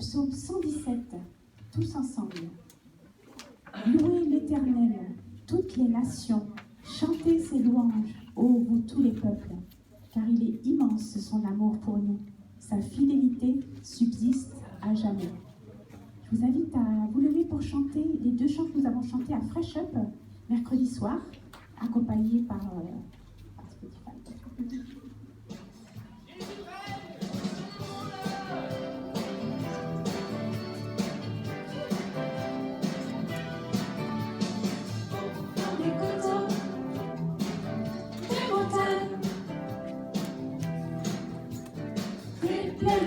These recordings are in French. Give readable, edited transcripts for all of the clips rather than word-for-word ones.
psaume 117, tous ensemble. Louez l'Éternel, toutes les nations, chantez ses louanges, ô vous tous les peuples, car il est immense son amour pour nous, sa fidélité subsiste à jamais. Je vous invite à vous lever pour chanter les 2 chants que nous avons chantés à Fresh Up mercredi soir, accompagnés par Spotify.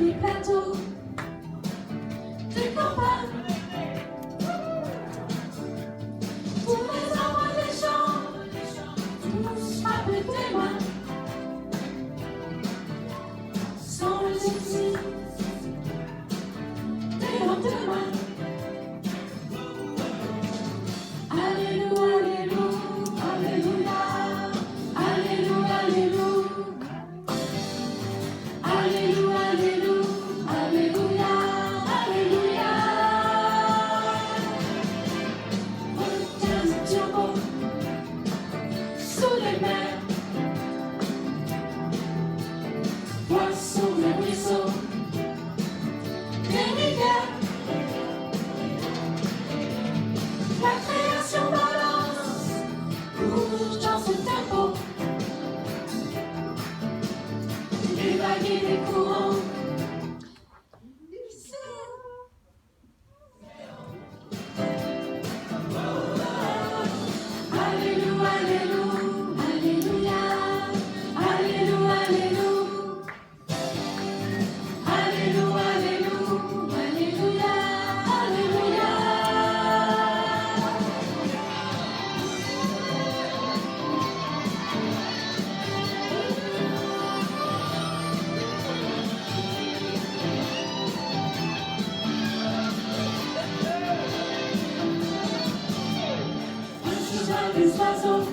Des plateaux, des campagnes, tous les arbres des champs, tous frappés des mains, sans le souci des lendemains. Alléluia, Alléluia, Alléluia, Alléluia, Alléluia. Alléluia, Alléluia, Alléluia. Requins et turbots sous les mers, poissons et ruisseaux, des rivières. La création balance, bouge dans ce tempo. Les vagues et les courants. Alléluia, Alléluia, Alléluia, Alléluia, Alléluia, Alléluia, Alléluia, Alléluia. Des oiseaux,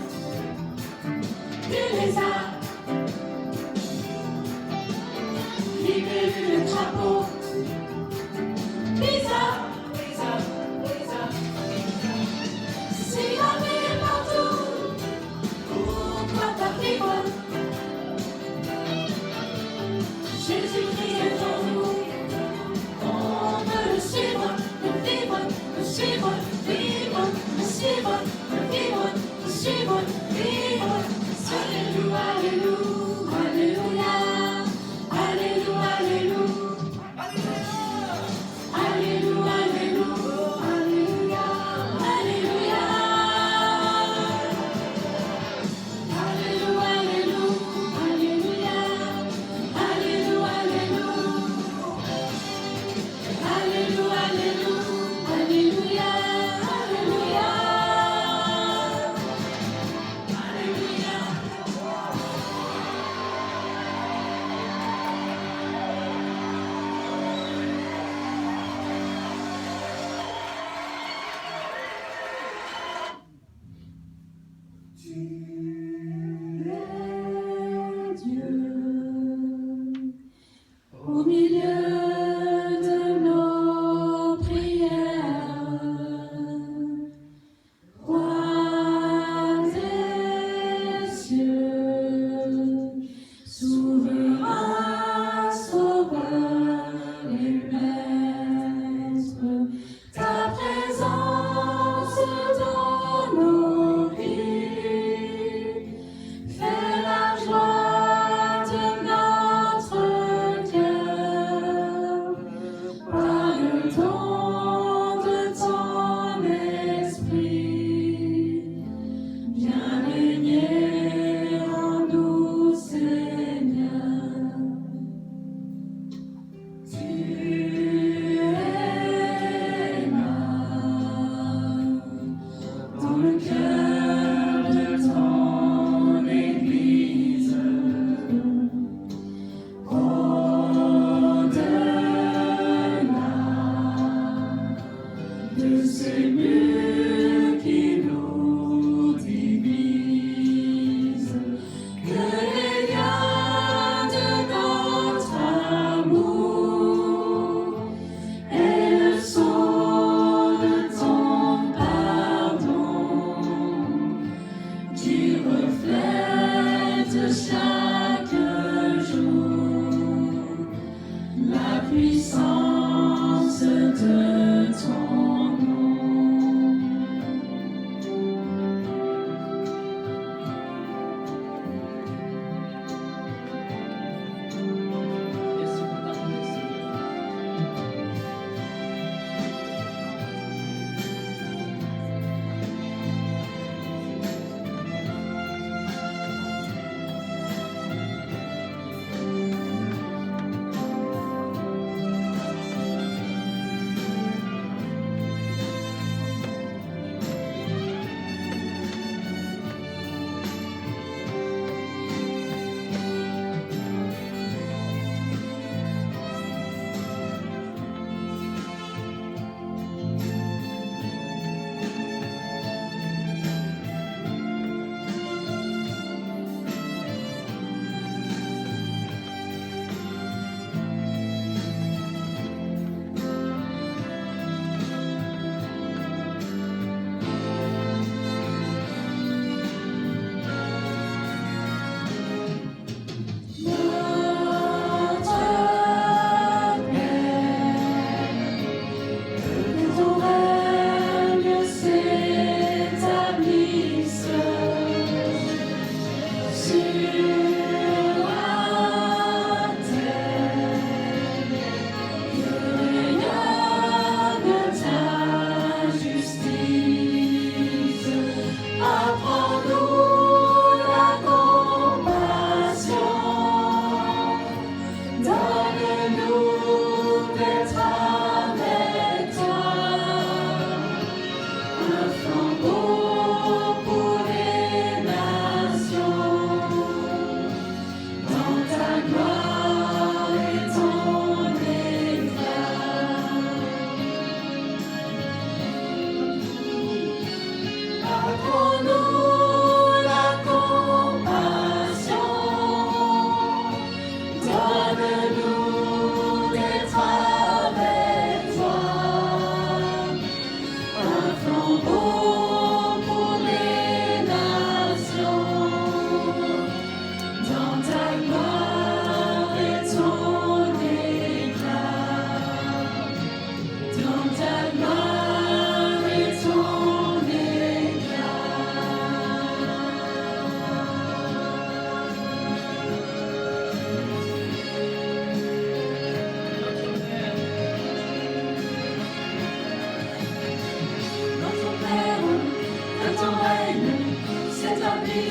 des lézards, libellule le crapaud, bizarre, bizarre, bizarre. Si la vie est partout, pourquoi t'affligre? Jésus-Christ est en nous, on veut le suivre, le vivre, le suivre, vivre, le suivre. Vivre, suivre, vivre, Alléluia,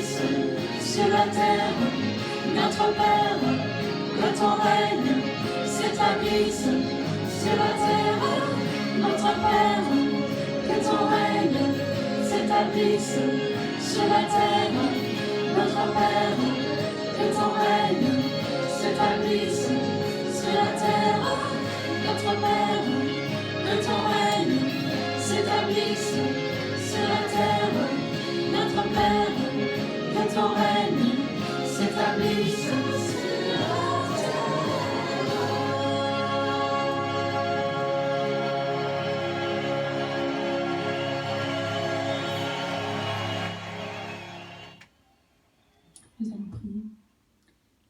s'établisse sur la terre. Notre Père, que ton règne s'établisse sur la terre. Notre Père, que ton règne s'établisse sur la terre. Notre Père, que ton règne s'établisse sur la terre. Notre Père, que ton règne s'établisse sur la terre. Notre Père, que ton règne s'établisse sur la Nous allons prier.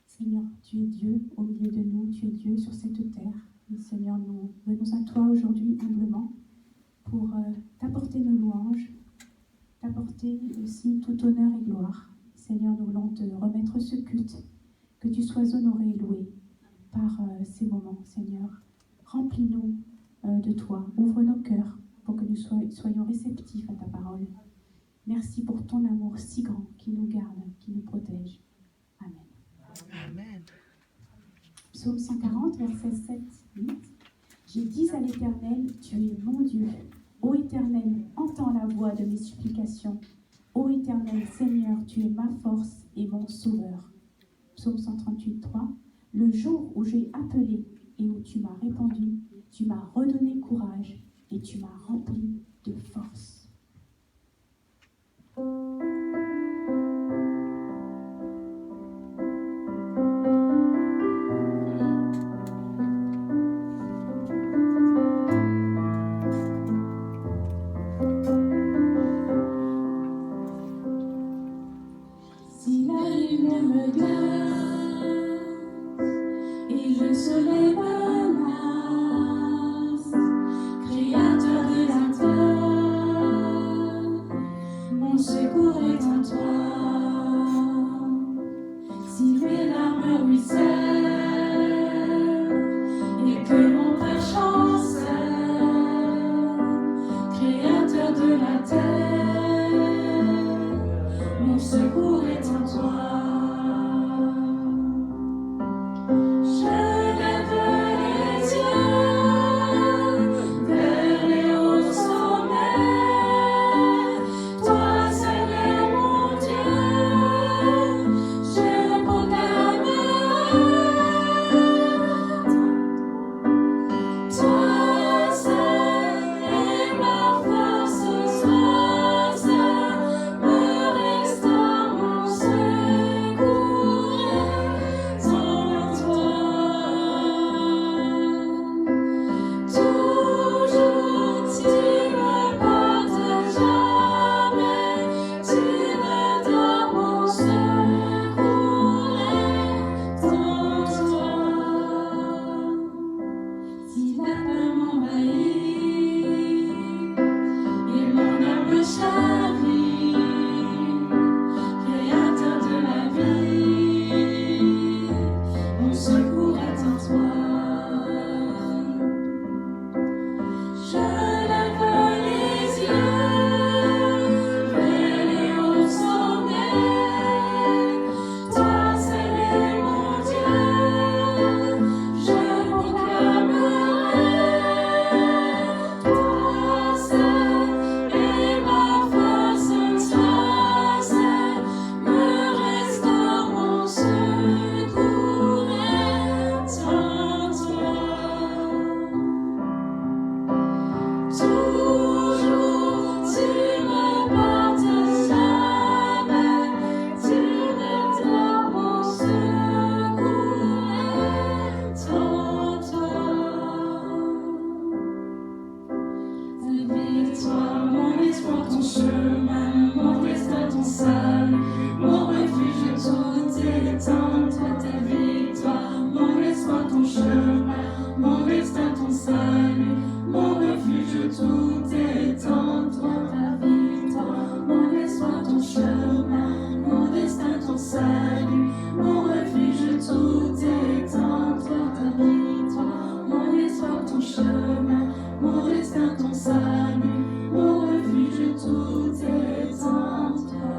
Seigneur, tu es Dieu au milieu de nous, tu es Dieu sur cette terre. Et Seigneur, nous venons à toi aujourd'hui humblement pour t'apporter nos louanges, t'apporter aussi tout honneur et gloire. Seigneur, nous voulons te remettre ce culte, que tu sois honoré et loué par ces moments, Seigneur. Remplis-nous de toi, ouvre nos cœurs pour que nous soyons réceptifs à ta parole. Merci pour ton amour si grand qui nous garde, qui nous protège. Amen. Amen. Psaume 140, versets 7, 8. J'ai dit à l'Éternel, tu es mon Dieu. Ô Éternel, entends la voix de mes supplications. Ô Éternel, Seigneur, tu es ma force et mon sauveur. Psaume 138, 3. Le jour où j'ai appelé et où tu m'as répondu, tu m'as redonné courage et tu m'as rempli de force. Si la lune me glace et le soleil menace, Créateur de la terre, mon secours est en toi. Si mes larmes ruissellent et que mon cœur chancelle, Créateur de la terre, mon secours est en toi. Je lève les yeux vers les hauts sommets. Toi seul est mon Dieu. Je proclamerai. Toi seul est ma force. Toi seul me restaure mon secours est en toi. Toujours tu me portes, jamais tu ne dors, mon secours est en toi. Si la peur m'envahit et mon âme chavire, Créateur de la vie, mon secours est en toi. Je lève les yeux vers les hauts sommets. Toi seul est mon Dieu. Je proclamerai. Toi seul est ma force. Toi seul me restaure mon secours est en toi. Toujours tu me portes, jamais tu ne dors, mon secours est en toi. Ta victoire, mon espoir, ton chemin, mon destin, ton salut, mon refuge, tout est en toi. Ta victoire, mon espoir, ton chemin, mon destin, ton salut, mon refuge, tout est en toi. Ta victoire, mon espoir, ton chemin, mon destin, ton salut, mon refuge, tout est en toi. Ta victoire, mon espoir, ton chemin, mon destin, ton salut, mon refuge, tout est en toi.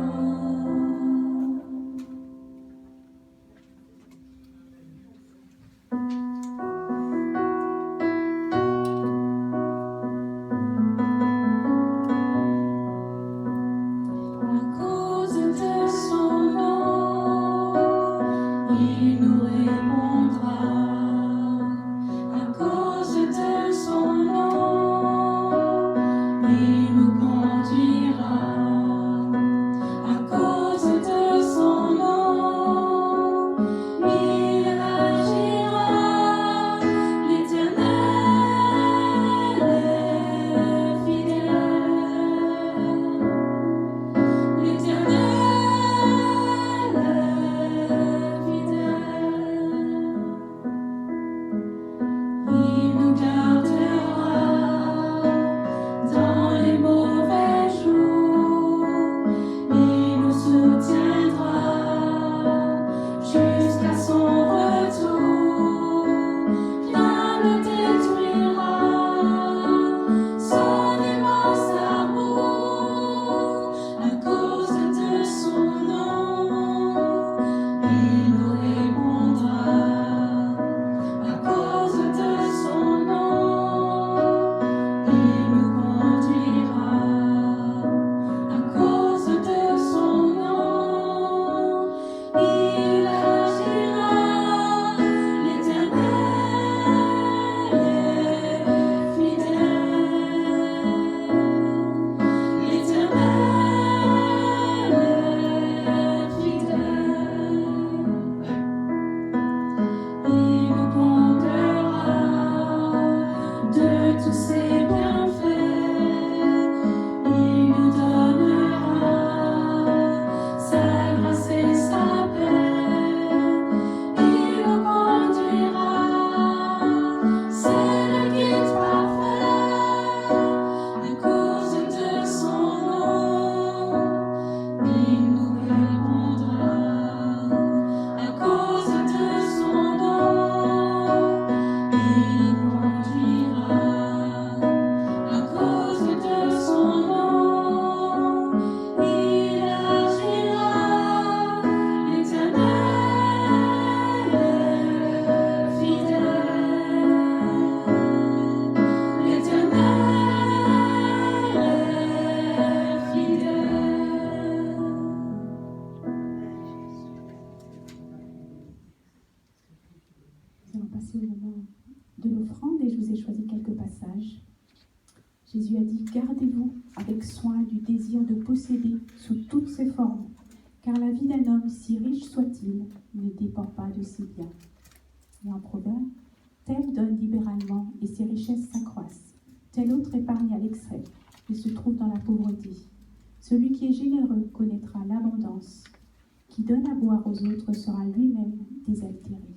Jésus a dit, gardez-vous avec soin du désir de posséder sous toutes ses formes, car la vie d'un homme, si riche soit-il, ne dépend pas de ses biens. Et en proverbe, tel donne libéralement et ses richesses s'accroissent. Tel autre épargne à l'excès et se trouve dans la pauvreté. Celui qui est généreux connaîtra l'abondance. Qui donne à boire aux autres sera lui-même désaltéré.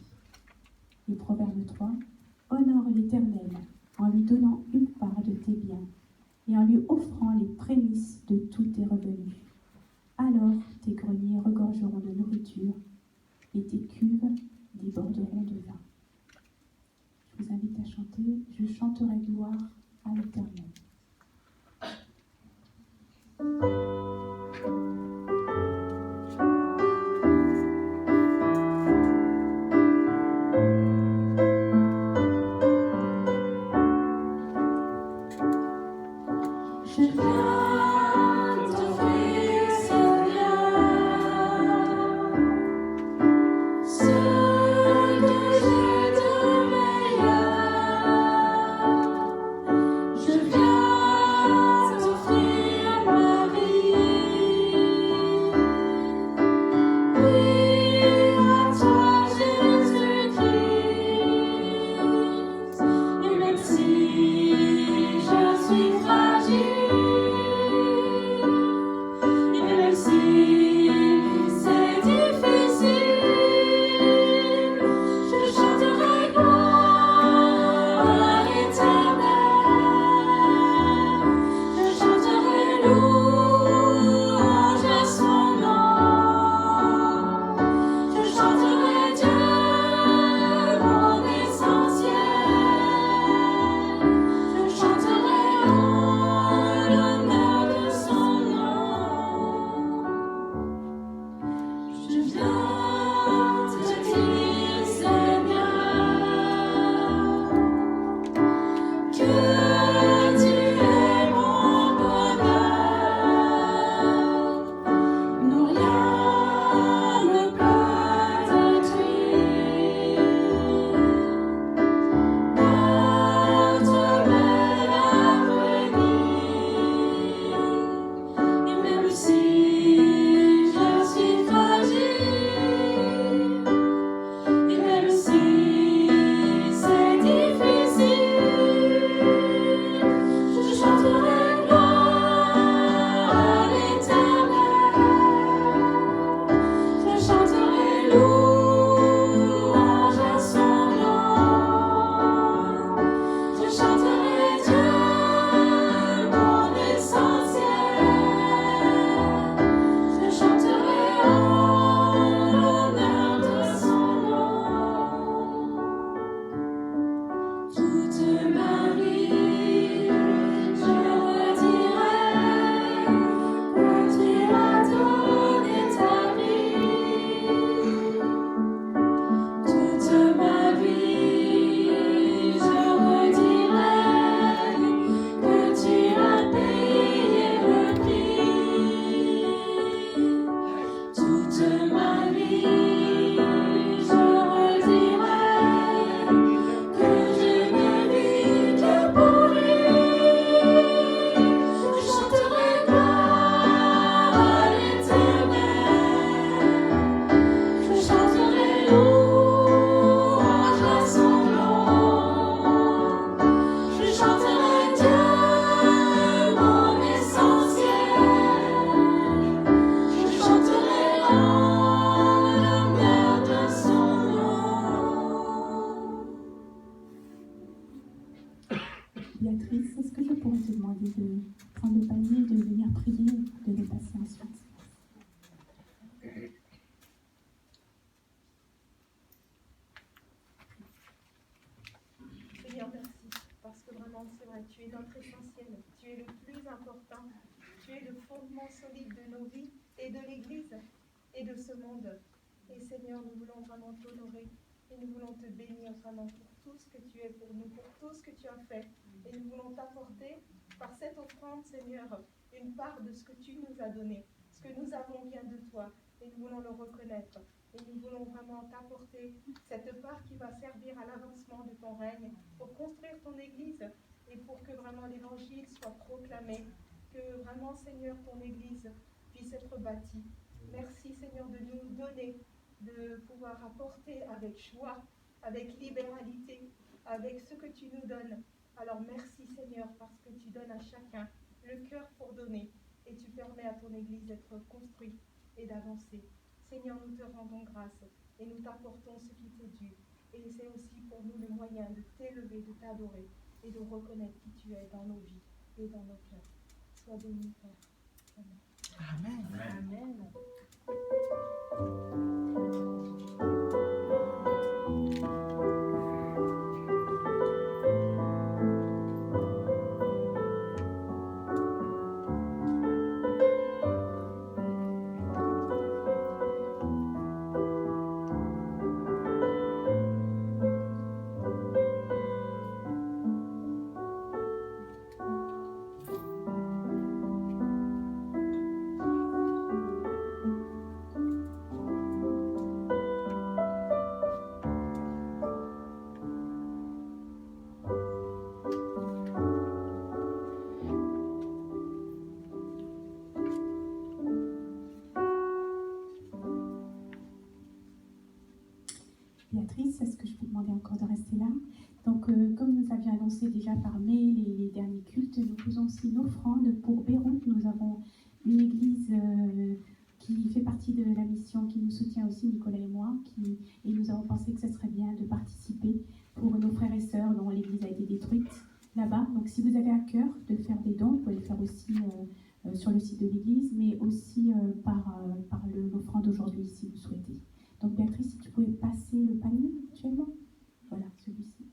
Et Proverbe 3, honore l'Éternel en lui donnant une part de tes biens et en lui offrant les prémices de tous tes revenus. Alors tes greniers regorgeront de nourriture et tes cuves déborderont de vin. Je vous invite à chanter « Je chanterai gloire à l'Éternel ». Béatrice, est-ce que je pourrais te demander de prendre le panier, de venir prier, de les passer ensuite? Seigneur, merci, parce que vraiment, c'est vrai, tu es notre essentiel, tu es le plus important, tu es le fondement solide de nos vies et de l'Église et de ce monde. Et Seigneur, nous voulons vraiment t'honorer et nous voulons te bénir vraiment pour tout ce que tu es pour nous, pour tout ce que tu as fait. Et nous voulons t'apporter par cette offrande, Seigneur, une part de ce que tu nous as donné. Ce que nous avons vient de toi et nous voulons le reconnaître. Et nous voulons vraiment t'apporter cette part qui va servir à l'avancement de ton règne, pour construire ton Église et pour que vraiment l'Évangile soit proclamer que vraiment, Seigneur, ton Église puisse être bâtie. Merci, Seigneur, de nous donner, de pouvoir apporter avec joie, avec libéralité, avec ce que tu nous donnes. Alors merci, Seigneur, parce que tu donnes à chacun le cœur pour donner et tu permets à ton Église d'être construite et d'avancer. Seigneur, nous te rendons grâce et nous t'apportons ce qui t'est dû. Et c'est aussi pour nous le moyen de t'élever, de t'adorer et de reconnaître qui tu es dans nos vies et dans nos cœurs. Sois béni, Père. Amen. Amen. Amen. Béatrice, est-ce que je peux demander encore de rester là? Donc, comme nous avions annoncé déjà par mail les derniers cultes, nous faisons aussi une offrande pour Beyrouth. Nous avons une église qui fait partie de la mission, qui nous soutient aussi, Nicolas et moi, et nous avons pensé que ce serait bien de participer pour nos frères et sœurs dont l'église a été détruite là-bas. Donc, si vous avez à cœur de faire des dons, vous pouvez le faire aussi sur le site de l'église, mais aussi par l'offrande aujourd'hui, si vous souhaitez. Donc Béatrice, si tu pouvais passer le panier actuellement. Voilà, celui-ci.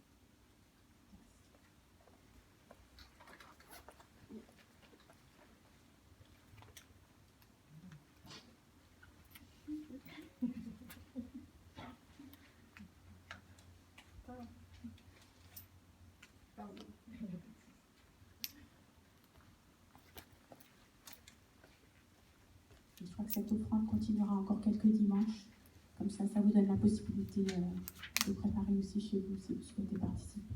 Je crois que cette offrande continuera encore quelques dimanches. Comme ça vous donne la possibilité de préparer aussi chez vous si vous souhaitez participer.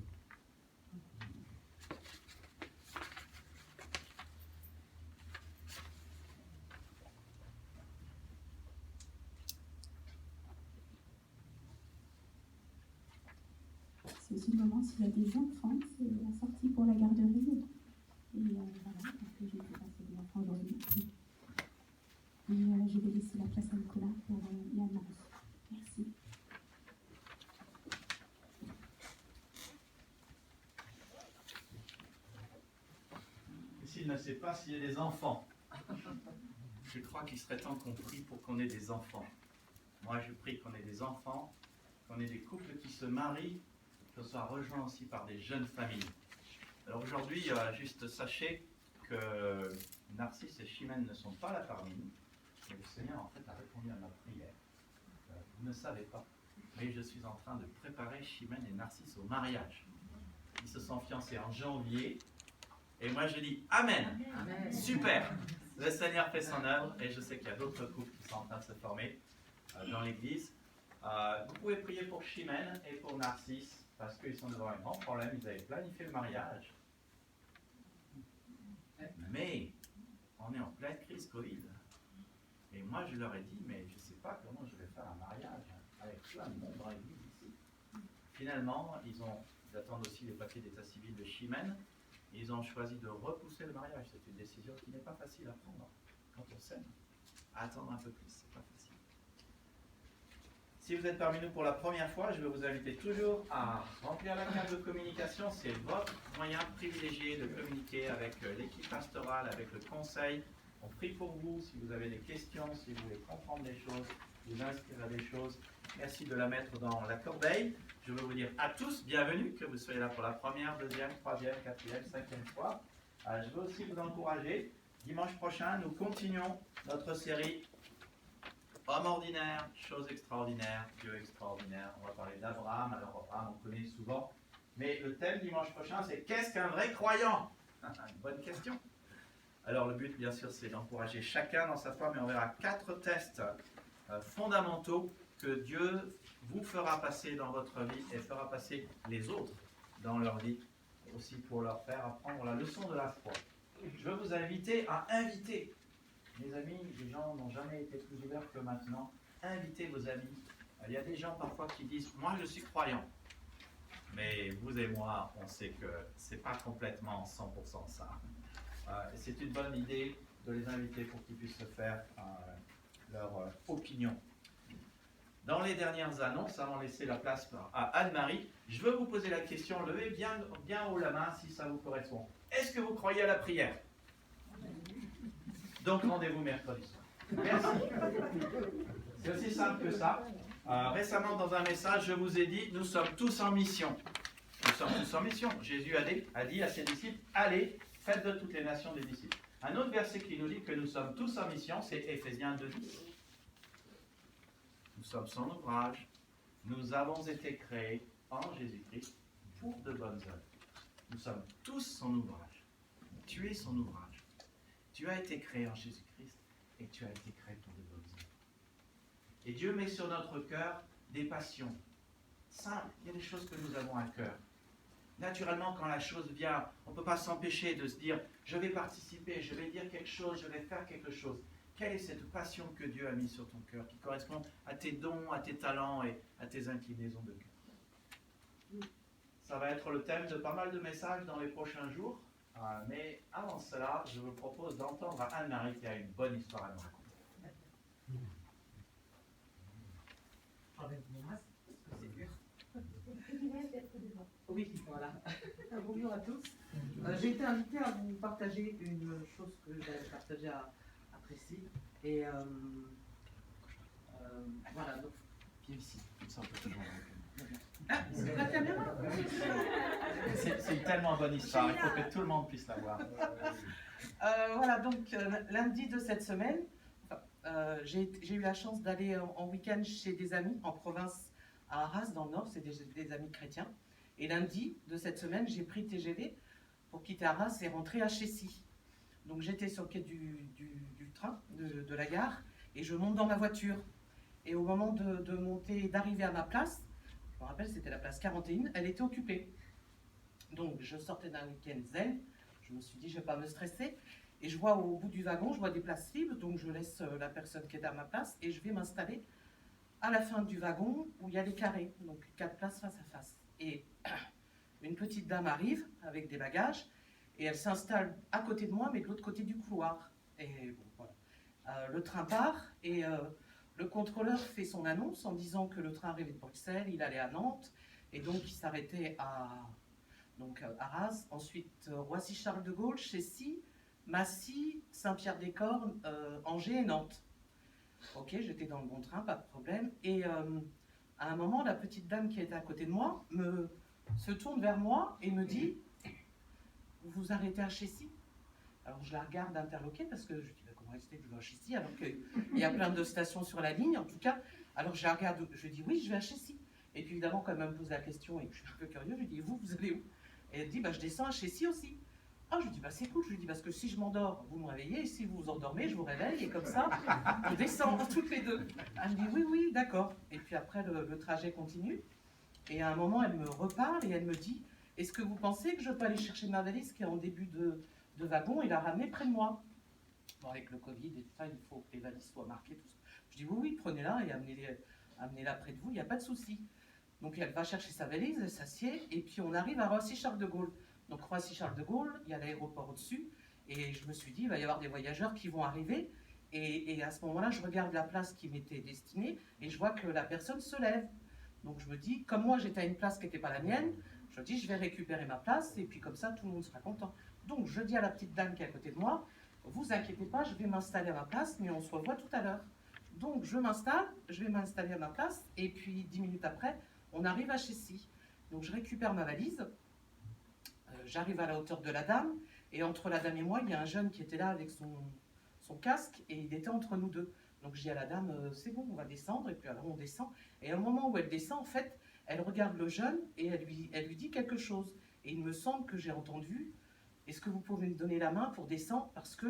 C'est aussi le moment s'il y a des enfants, c'est la sortie pour la garderie. Et voilà, donc je vais passer des enfants aujourd'hui. Et je vais laisser la place à Nicolas pour Yann. Merci. S'il ne sait pas s'il y a des enfants, je crois qu'il serait temps qu'on prie pour qu'on ait des enfants. Moi, je prie qu'on ait des enfants, qu'on ait des couples qui se marient, qu'on soit rejoints aussi par des jeunes familles. Alors aujourd'hui, juste sachez que Narcisse et Chimène ne sont pas là parmi nous. Et le Seigneur, en fait, a répondu à ma prière. Vous ne savez pas, mais je suis en train de préparer Chimène et Narcisse au mariage. Ils se sont fiancés en janvier. Et moi, je dis Amen. Amen. Super. Le Seigneur fait son œuvre et je sais qu'il y a d'autres couples qui sont en train de se former dans l'église. Vous pouvez prier pour Chimène et pour Narcisse parce qu'ils sont devant un grand problème. Ils avaient planifié le mariage. Mais on est en pleine crise Covid. Et moi, je leur ai dit, mais je ne sais pas comment je vais faire un mariage avec plein de monde dans l'église ici. Finalement, ils attendent aussi les papiers d'état civil de Chimène. Ils ont choisi de repousser le mariage. C'est une décision qui n'est pas facile à prendre quand on s'aime. Attendre un peu plus, c'est pas facile. Si vous êtes parmi nous pour la première fois, je vais vous inviter toujours à remplir la carte de communication. C'est votre moyen privilégié de communiquer avec l'équipe pastorale, avec le conseil. On prie pour vous si vous avez des questions, si vous voulez comprendre des choses, vous inscrire à des choses. Merci de la mettre dans la corbeille. Je veux vous dire à tous, bienvenue, que vous soyez là pour la première, deuxième, troisième, quatrième, cinquième fois. Je veux aussi vous encourager. Dimanche prochain, nous continuons notre série Homme ordinaire, choses extraordinaires, Dieu extraordinaire. On va parler d'Abraham. Alors Abraham, on connaît souvent. Mais le thème dimanche prochain, c'est qu'est-ce qu'un vrai croyant? Une bonne question. Alors le but, bien sûr, c'est d'encourager chacun dans sa foi, mais on verra 4 tests fondamentaux que Dieu vous fera passer dans votre vie et fera passer les autres dans leur vie, aussi pour leur faire apprendre la leçon de la foi. je veux vous inviter à inviter. Mes amis, les gens n'ont jamais été plus ouverts que maintenant. Invitez vos amis. Il y a des gens parfois qui disent « Moi, je suis croyant ». Mais vous et moi, on sait que ce n'est pas complètement 100% ça. C'est une bonne idée de les inviter pour qu'ils puissent se faire leur opinion. Dans les dernières annonces, avant de laisser la place à Anne-Marie, je veux vous poser la question, levez bien haut la main si ça vous correspond. Est-ce que vous croyez à la prière? Donc rendez-vous mercredi soir. Merci. C'est aussi simple que ça. Récemment, dans un message, je vous ai dit, nous sommes tous en mission. Nous sommes tous en mission. Jésus a dit à ses disciples, allez, faites de toutes les nations des disciples. Un autre verset qui nous dit que nous sommes tous en mission, c'est Éphésiens 2:10. Nous sommes son ouvrage. Nous avons été créés en Jésus-Christ pour de bonnes œuvres. Nous sommes tous son ouvrage. Tu es son ouvrage. Tu as été créé en Jésus-Christ et tu as été créé pour de bonnes œuvres. Et Dieu met sur notre cœur des passions simples. Il y a des choses que nous avons à cœur. Naturellement, quand la chose vient, on ne peut pas s'empêcher de se dire « je vais participer, je vais dire quelque chose, je vais faire quelque chose ». Quelle est cette passion que Dieu a mise sur ton cœur, qui correspond à tes dons, à tes talents et à tes inclinaisons de cœur? Ça va être le thème de pas mal de messages dans les prochains jours. Mais avant cela, je vous propose d'entendre Anne-Marie qui a une bonne histoire à nous raconter. Avec mon masque, parce que c'est dur. Oui, voilà. Bonjour à tous. J'ai été invitée à vous partager une chose que j'avais partagée à Précis. Et voilà, donc. Viens ici, comme ça on peut toujours Ah, c'est la caméra. C'est une tellement bonne histoire, il faut que tout le monde puisse la voir. Voilà, donc lundi de cette semaine, j'ai eu la chance d'aller en week-end chez des amis en province à Arras, dans le Nord, c'est des amis chrétiens. Et lundi de cette semaine, j'ai pris TGV pour quitter Arras et rentrer à Chessy. Donc j'étais sur le quai du train, de la gare, et je monte dans ma voiture. Et au moment de monter, d'arriver à ma place, je me rappelle, c'était la place 41, elle était occupée. Donc je sortais d'un week-end zen, je me suis dit, je ne vais pas me stresser. Et je vois au bout du wagon, je vois des places libres, donc je laisse la personne qui est à ma place, et je vais m'installer à la fin du wagon, où il y a les carrés, donc 4 places face à face. Et une petite dame arrive avec des bagages, et elle s'installe à côté de moi, mais de l'autre côté du couloir. Et bon, voilà. Le train part, et le contrôleur fait son annonce en disant que le train arrivait de Bruxelles, il allait à Nantes, et donc il s'arrêtait à Arras, ensuite Roissy-Charles de Gaulle, Chessy, Massy, Saint-Pierre-des-Corps, Angers et Nantes. Ok, j'étais dans le bon train, pas de problème. Et à un moment, la petite dame qui était à côté de moi se tourne vers moi et me dit « Vous vous arrêtez à Chessy ?» Alors je la regarde interloquée parce que je dis « Comment est-ce que je vais à Chessy ?» alors qu'il y a plein de stations sur la ligne en tout cas. Alors je la regarde, je dis « Oui, je vais à Chessy ». Et puis évidemment, quand elle me pose la question et que je suis un peu curieux, je lui dis « Vous allez où ?» Et elle dit « Je descends à Chessy aussi ». Ah, je lui dis, c'est cool, je lui dis, parce que si je m'endors, vous me réveillez, et si vous vous endormez, je vous réveille, et comme ça, on descend toutes les deux. Elle me dit, oui, d'accord. Et puis après, le trajet continue, et à un moment, elle me reparle, et elle me dit, est-ce que vous pensez que je peux aller chercher ma valise qui est en début de wagon, et la ramener près de moi? Bon, avec le Covid et tout ça, il faut que les valises soient marquées, tout ça. Je dis, oui, prenez-la, et amenez-la près de vous, il n'y a pas de souci. Donc elle va chercher sa valise, elle s'assied, et puis on arrive à Roissy-Charles de Gaulle. Donc Roissy-Charles de Gaulle, il y a l'aéroport au-dessus, et je me suis dit, il va y avoir des voyageurs qui vont arriver, et à ce moment-là, je regarde la place qui m'était destinée, et je vois que la personne se lève. Donc je me dis, comme moi j'étais à une place qui n'était pas la mienne, je me dis, je vais récupérer ma place, et puis comme ça, tout le monde sera content. Donc je dis à la petite dame qui est à côté de moi, vous inquiétez pas, je vais m'installer à ma place, mais on se revoit tout à l'heure. Donc je m'installe, je vais m'installer à ma place, et puis 10 minutes après, on arrive à Chessy. Donc je récupère ma valise, j'arrive à la hauteur de la dame, et entre la dame et moi, il y a un jeune qui était là avec son casque, et il était entre nous deux. Donc je dis à la dame, c'est bon, on va descendre, et puis alors on descend. Et au moment où elle descend, en fait, elle regarde le jeune, et elle lui dit quelque chose. Et il me semble que j'ai entendu, est-ce que vous pouvez me donner la main pour descendre, parce que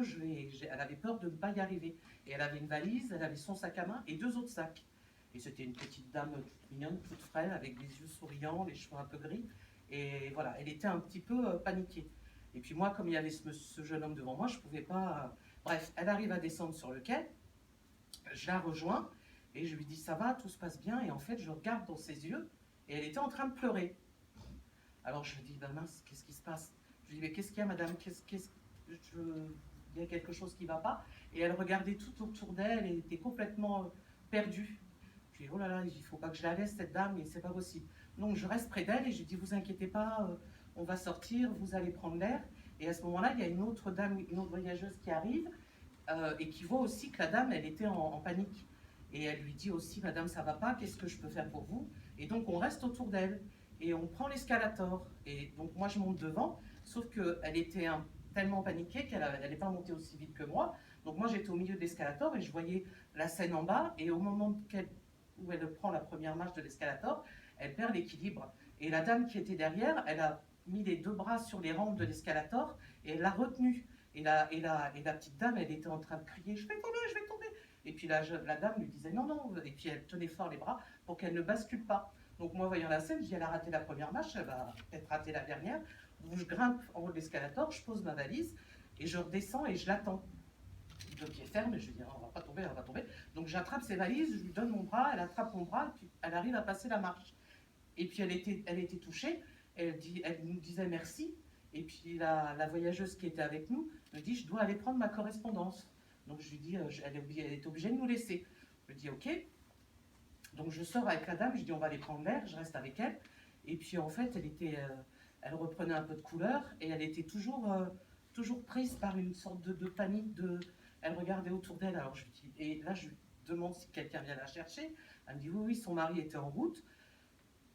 elle avait peur de ne pas y arriver. Et elle avait une valise, elle avait son sac à main, et 2 autres sacs. Et c'était une petite dame toute mignonne, toute frêle, avec des yeux souriants, les cheveux un peu gris. Et voilà, elle était un petit peu paniquée. Et puis moi, comme il y avait ce jeune homme devant moi, je ne pouvais pas... Bref, elle arrive à descendre sur le quai, je la rejoins, et je lui dis, ça va, tout se passe bien, et en fait, je regarde dans ses yeux, et elle était en train de pleurer. Alors je lui dis, ben mince, qu'est-ce qui se passe? Je lui dis, mais qu'est-ce qu'il y a, madame? Il y a quelque chose qui ne va pas. Et elle regardait tout autour d'elle, et était complètement perdue. Je lui dis, oh là là, il ne faut pas que je la laisse, cette dame, mais c'est pas possible. Donc je reste près d'elle, et je lui dis, vous inquiétez pas, on va sortir, vous allez prendre l'air. Et à ce moment-là, il y a une autre dame, une autre voyageuse qui arrive, et qui voit aussi que la dame, elle était en panique. Et elle lui dit aussi, madame, ça va pas, qu'est-ce que je peux faire pour vous? Et donc on reste autour d'elle, et on prend l'escalator. Et donc moi je monte devant, sauf qu'elle était tellement paniquée qu'elle n'est pas montée aussi vite que moi. Donc moi j'étais au milieu de l'escalator, et je voyais la scène en bas, et au moment où elle prend la première marche de l'escalator, elle perd l'équilibre. Et la dame qui était derrière, elle a mis les 2 bras sur les rampes de l'escalator, et elle l'a retenue. Et la petite dame, elle était en train de crier, je vais tomber, je vais tomber. Et puis la dame lui disait non, non, et puis elle tenait fort les bras pour qu'elle ne bascule pas. Donc moi, voyant la scène, je dis, elle a raté la première marche, elle va peut-être rater la dernière. Donc je grimpe en haut de l'escalator, je pose ma valise, et je redescends et je l'attends. Le pied ferme, et je lui dis, on va pas tomber, on va tomber. Donc j'attrape ses valises, je lui donne mon bras, elle attrape mon bras, et puis elle arrive à passer la marche. Et puis elle était touchée, elle nous disait merci. Et puis la voyageuse qui était avec nous me dit, je dois aller prendre ma correspondance. Donc je lui dis, elle est obligée de nous laisser. Je lui dis, ok. Donc je sors avec la dame, je dis, on va aller prendre l'air, je reste avec elle. Et puis en fait, elle reprenait un peu de couleur, et elle était toujours prise par une sorte de panique. Elle regardait autour d'elle. Alors je lui dis, et là je lui demande si quelqu'un vient la chercher. Elle me dit, oui, son mari était en route.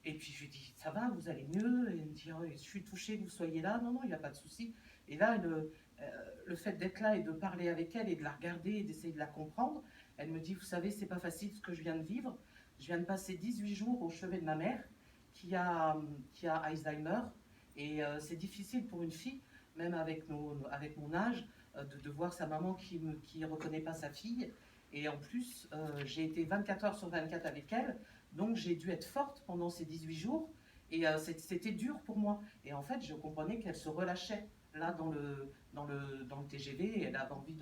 Et puis je lui dis, ça va, vous allez mieux? Et elle me dit, oh, je suis touchée que vous soyez là. Non, non, il n'y a pas de souci. Et là, le fait d'être là et de parler avec elle et de la regarder et d'essayer de la comprendre, elle me dit, vous savez, c'est pas facile ce que je viens de vivre. Je viens de passer 18 jours au chevet de ma mère qui a Alzheimer. Et c'est difficile pour une fille, même avec mon âge, de voir sa maman qui ne reconnaît pas sa fille. Et en plus, j'ai été 24 heures sur 24 avec elle. Donc j'ai dû être forte pendant ces 18 jours, et c'était dur pour moi. Et en fait, je comprenais qu'elle se relâchait là dans le TGV, et elle avait envie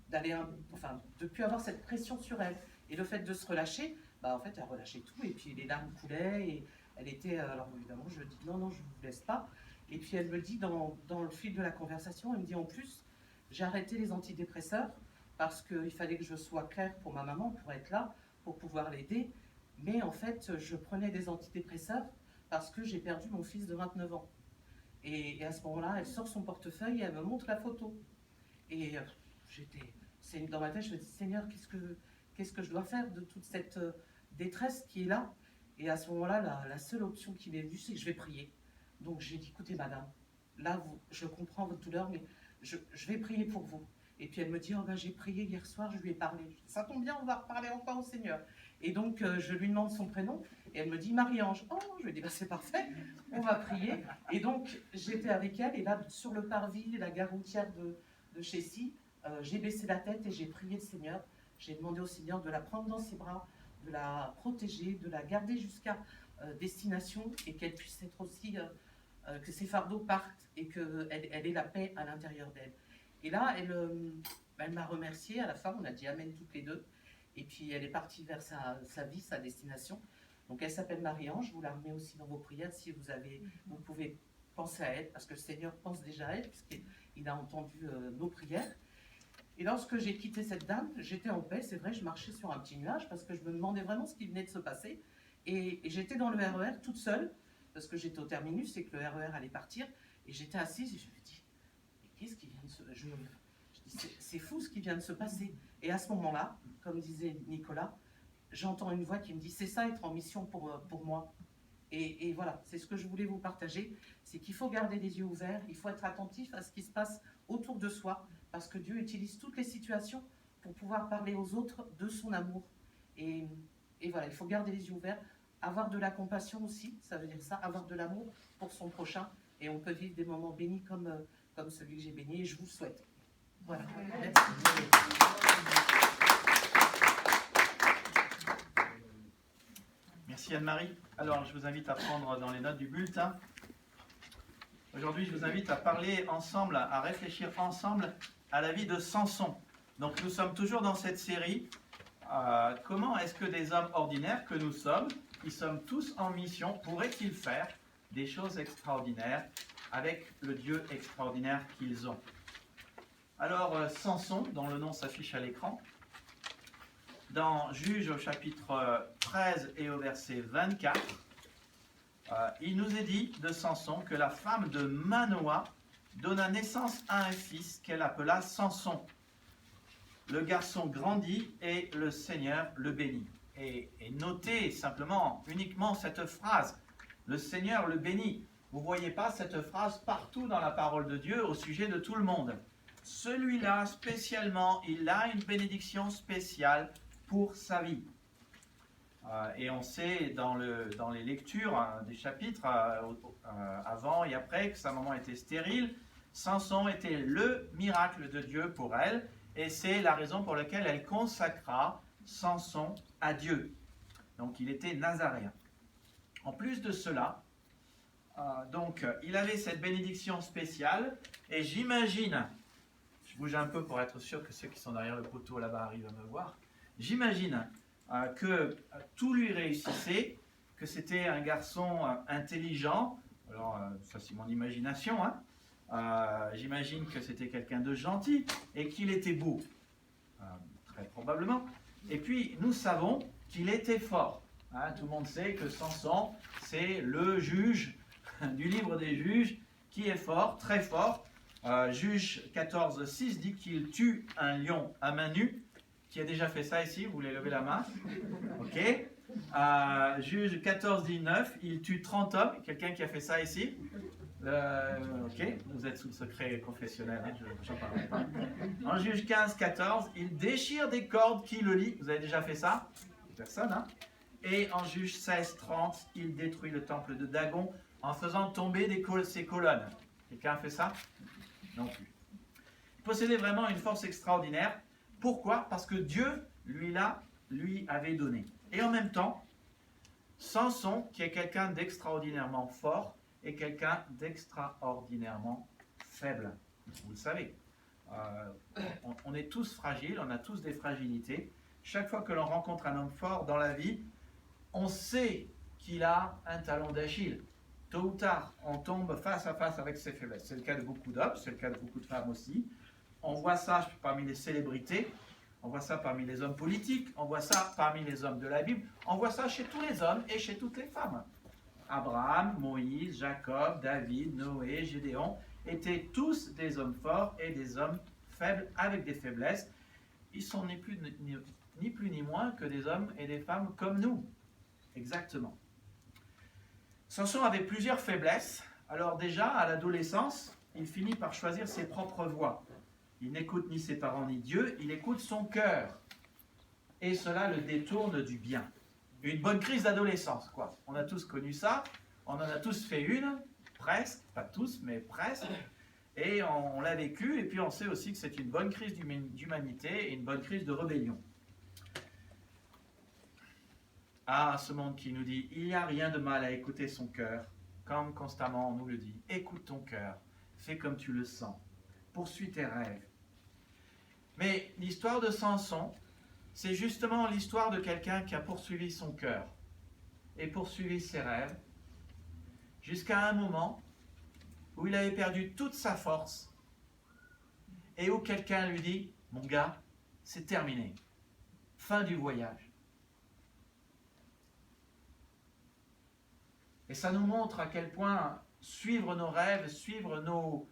d'aller, enfin, de plus avoir cette pression sur elle. Et le fait de se relâcher, bah en fait, elle relâchait tout, et puis les larmes coulaient, et elle était, alors évidemment, je dis non, non, je ne vous laisse pas. Et puis elle me dit dans le fil de la conversation, elle me dit en plus, j'ai arrêté les antidépresseurs parce qu'il fallait que je sois claire pour ma maman, pour être là, pour pouvoir l'aider. Mais en fait, je prenais des antidépresseurs parce que j'ai perdu mon fils de 29 ans. Et à ce moment-là, elle sort son portefeuille et elle me montre la photo. Et dans ma tête, je me dis, Seigneur, qu'est-ce que je dois faire de toute cette détresse qui est là? Et à ce moment-là, la seule option qui m'est venue, c'est que je vais prier. Donc j'ai dit, écoutez madame, là, je comprends votre douleur, mais je vais prier pour vous. Et puis elle me dit, oh ben, j'ai prié hier soir, je lui ai parlé. Je dis, ça tombe bien, on va reparler encore au Seigneur. Et donc je lui demande son prénom, et elle me dit Marie-Ange. Oh, je lui dis, ben, c'est parfait, on va prier. Et donc j'étais avec elle, et là, sur le parvis, la gare routière de Chessy, j'ai baissé la tête et j'ai prié le Seigneur. J'ai demandé au Seigneur de la prendre dans ses bras, de la protéger, de la garder jusqu'à destination, et qu'elle puisse être aussi, que ses fardeaux partent, et qu'elle ait la paix à l'intérieur d'elle. Et là, elle m'a remerciée. À la fin, on a dit Amen toutes les deux. Et puis, elle est partie vers sa vie, sa destination. Donc, elle s'appelle Marie-Ange. Je vous la remets aussi dans vos prières si vous pouvez penser à elle, parce que le Seigneur pense déjà à elle, puisqu'il a entendu nos prières. Et lorsque j'ai quitté cette dame, j'étais en paix. C'est vrai, je marchais sur un petit nuage, parce que je me demandais vraiment ce qui venait de se passer. Et j'étais dans le RER toute seule, parce que j'étais au terminus et que le RER allait partir. Et j'étais assise et je me dis, qu'est-ce qui vient de se... Je dis, c'est fou ce qui vient de se passer. Et à ce moment-là, comme disait Nicolas, j'entends une voix qui me dit, c'est ça être en mission pour moi. Et voilà, c'est ce que je voulais vous partager, c'est qu'il faut garder les yeux ouverts, il faut être attentif à ce qui se passe autour de soi, parce que Dieu utilise toutes les situations pour pouvoir parler aux autres de son amour. Et voilà, il faut garder les yeux ouverts, avoir de la compassion aussi, ça veut dire ça, avoir de l'amour pour son prochain, et on peut vivre des moments bénis comme celui que j'ai béni, et je vous le souhaite. Voilà. Merci. Merci Anne-Marie. Alors, je vous invite à prendre dans les notes du bulletin Aujourd'hui, je vous invite à parler ensemble, à réfléchir ensemble à la vie de Samson. Donc, nous sommes toujours dans cette série. Comment est-ce que des hommes ordinaires que nous sommes, qui sommes tous en mission, pourraient-ils faire des choses extraordinaires avec le Dieu extraordinaire qu'ils ont? Alors, Samson, dont le nom s'affiche à l'écran, dans Juges au chapitre 13 et au verset 24, il nous est dit de Samson que la femme de Manoah donna naissance à un fils qu'elle appela Samson. Le garçon grandit et le Seigneur le bénit. Et notez simplement, uniquement cette phrase, le Seigneur le bénit. Vous ne voyez pas cette phrase partout dans la parole de Dieu au sujet de tout le monde. Celui-là, spécialement, il a une bénédiction spéciale pour sa vie. Et on sait dans les lectures des chapitres, avant et après, que sa maman était stérile. Samson était le miracle de Dieu pour elle, et c'est la raison pour laquelle elle consacra Samson à Dieu. Donc il était nazaréen. En plus de cela, donc il avait cette bénédiction spéciale, et j'imagine, je bouge un peu pour être sûr que ceux qui sont derrière le poteau là-bas arrivent à me voir, j'imagine que tout lui réussissait, que c'était un garçon intelligent. Alors ça c'est mon imagination, j'imagine que c'était quelqu'un de gentil et qu'il était beau, très probablement. Et puis nous savons qu'il était fort. Tout le monde sait que Samson, c'est le juge du livre des juges qui est fort, très fort. Juge 14:6 dit qu'il tue un lion à main nue. Qui a déjà fait ça ici? Vous voulez lever la main? Ok. Juge 14:9, il tue 30 hommes. Quelqu'un qui a fait ça ici? Ok, vous êtes sous le secret confessionnel, j'en parle pas. En Juge 15:14, il déchire des cordes qui le lient. Vous avez déjà fait ça? Personne, hein? Et en Juge 16:30, il détruit le temple de Dagon en faisant tomber ses colonnes. Quelqu'un a fait ça? Non plus. Il possédait vraiment une force extraordinaire. Pourquoi? Parce que Dieu lui avait donné. Et en même temps, Samson, qui est quelqu'un d'extraordinairement fort, est quelqu'un d'extraordinairement faible. Vous le savez. On est tous fragiles, on a tous des fragilités. Chaque fois que l'on rencontre un homme fort dans la vie, on sait qu'il a un talon d'Achille. Tôt ou tard, on tombe face à face avec ses faiblesses. C'est le cas de beaucoup d'hommes, c'est le cas de beaucoup de femmes aussi. On voit ça parmi les célébrités, on voit ça parmi les hommes politiques, on voit ça parmi les hommes de la Bible, on voit ça chez tous les hommes et chez toutes les femmes. Abraham, Moïse, Jacob, David, Noé, Gédéon étaient tous des hommes forts et des hommes faibles avec des faiblesses. Ils sont ni plus ni moins que des hommes et des femmes comme nous. Exactement. Samson avait plusieurs faiblesses. Alors déjà, à l'adolescence, il finit par choisir ses propres voies. Il n'écoute ni ses parents ni Dieu, il écoute son cœur. Et cela le détourne du bien. Une bonne crise d'adolescence, quoi. On a tous connu ça, on en a tous fait une, presque, pas tous, mais presque. Et on l'a vécu, et puis on sait aussi que c'est une bonne crise d'humanité et une bonne crise de rébellion. Ah, ce monde qui nous dit, il n'y a rien de mal à écouter son cœur, comme constamment on nous le dit. Écoute ton cœur, fais comme tu le sens, poursuis tes rêves. Mais l'histoire de Samson, c'est justement l'histoire de quelqu'un qui a poursuivi son cœur et poursuivi ses rêves jusqu'à un moment où il avait perdu toute sa force et où quelqu'un lui dit « Mon gars, c'est terminé, fin du voyage ». Et ça nous montre à quel point suivre nos rêves, suivre nos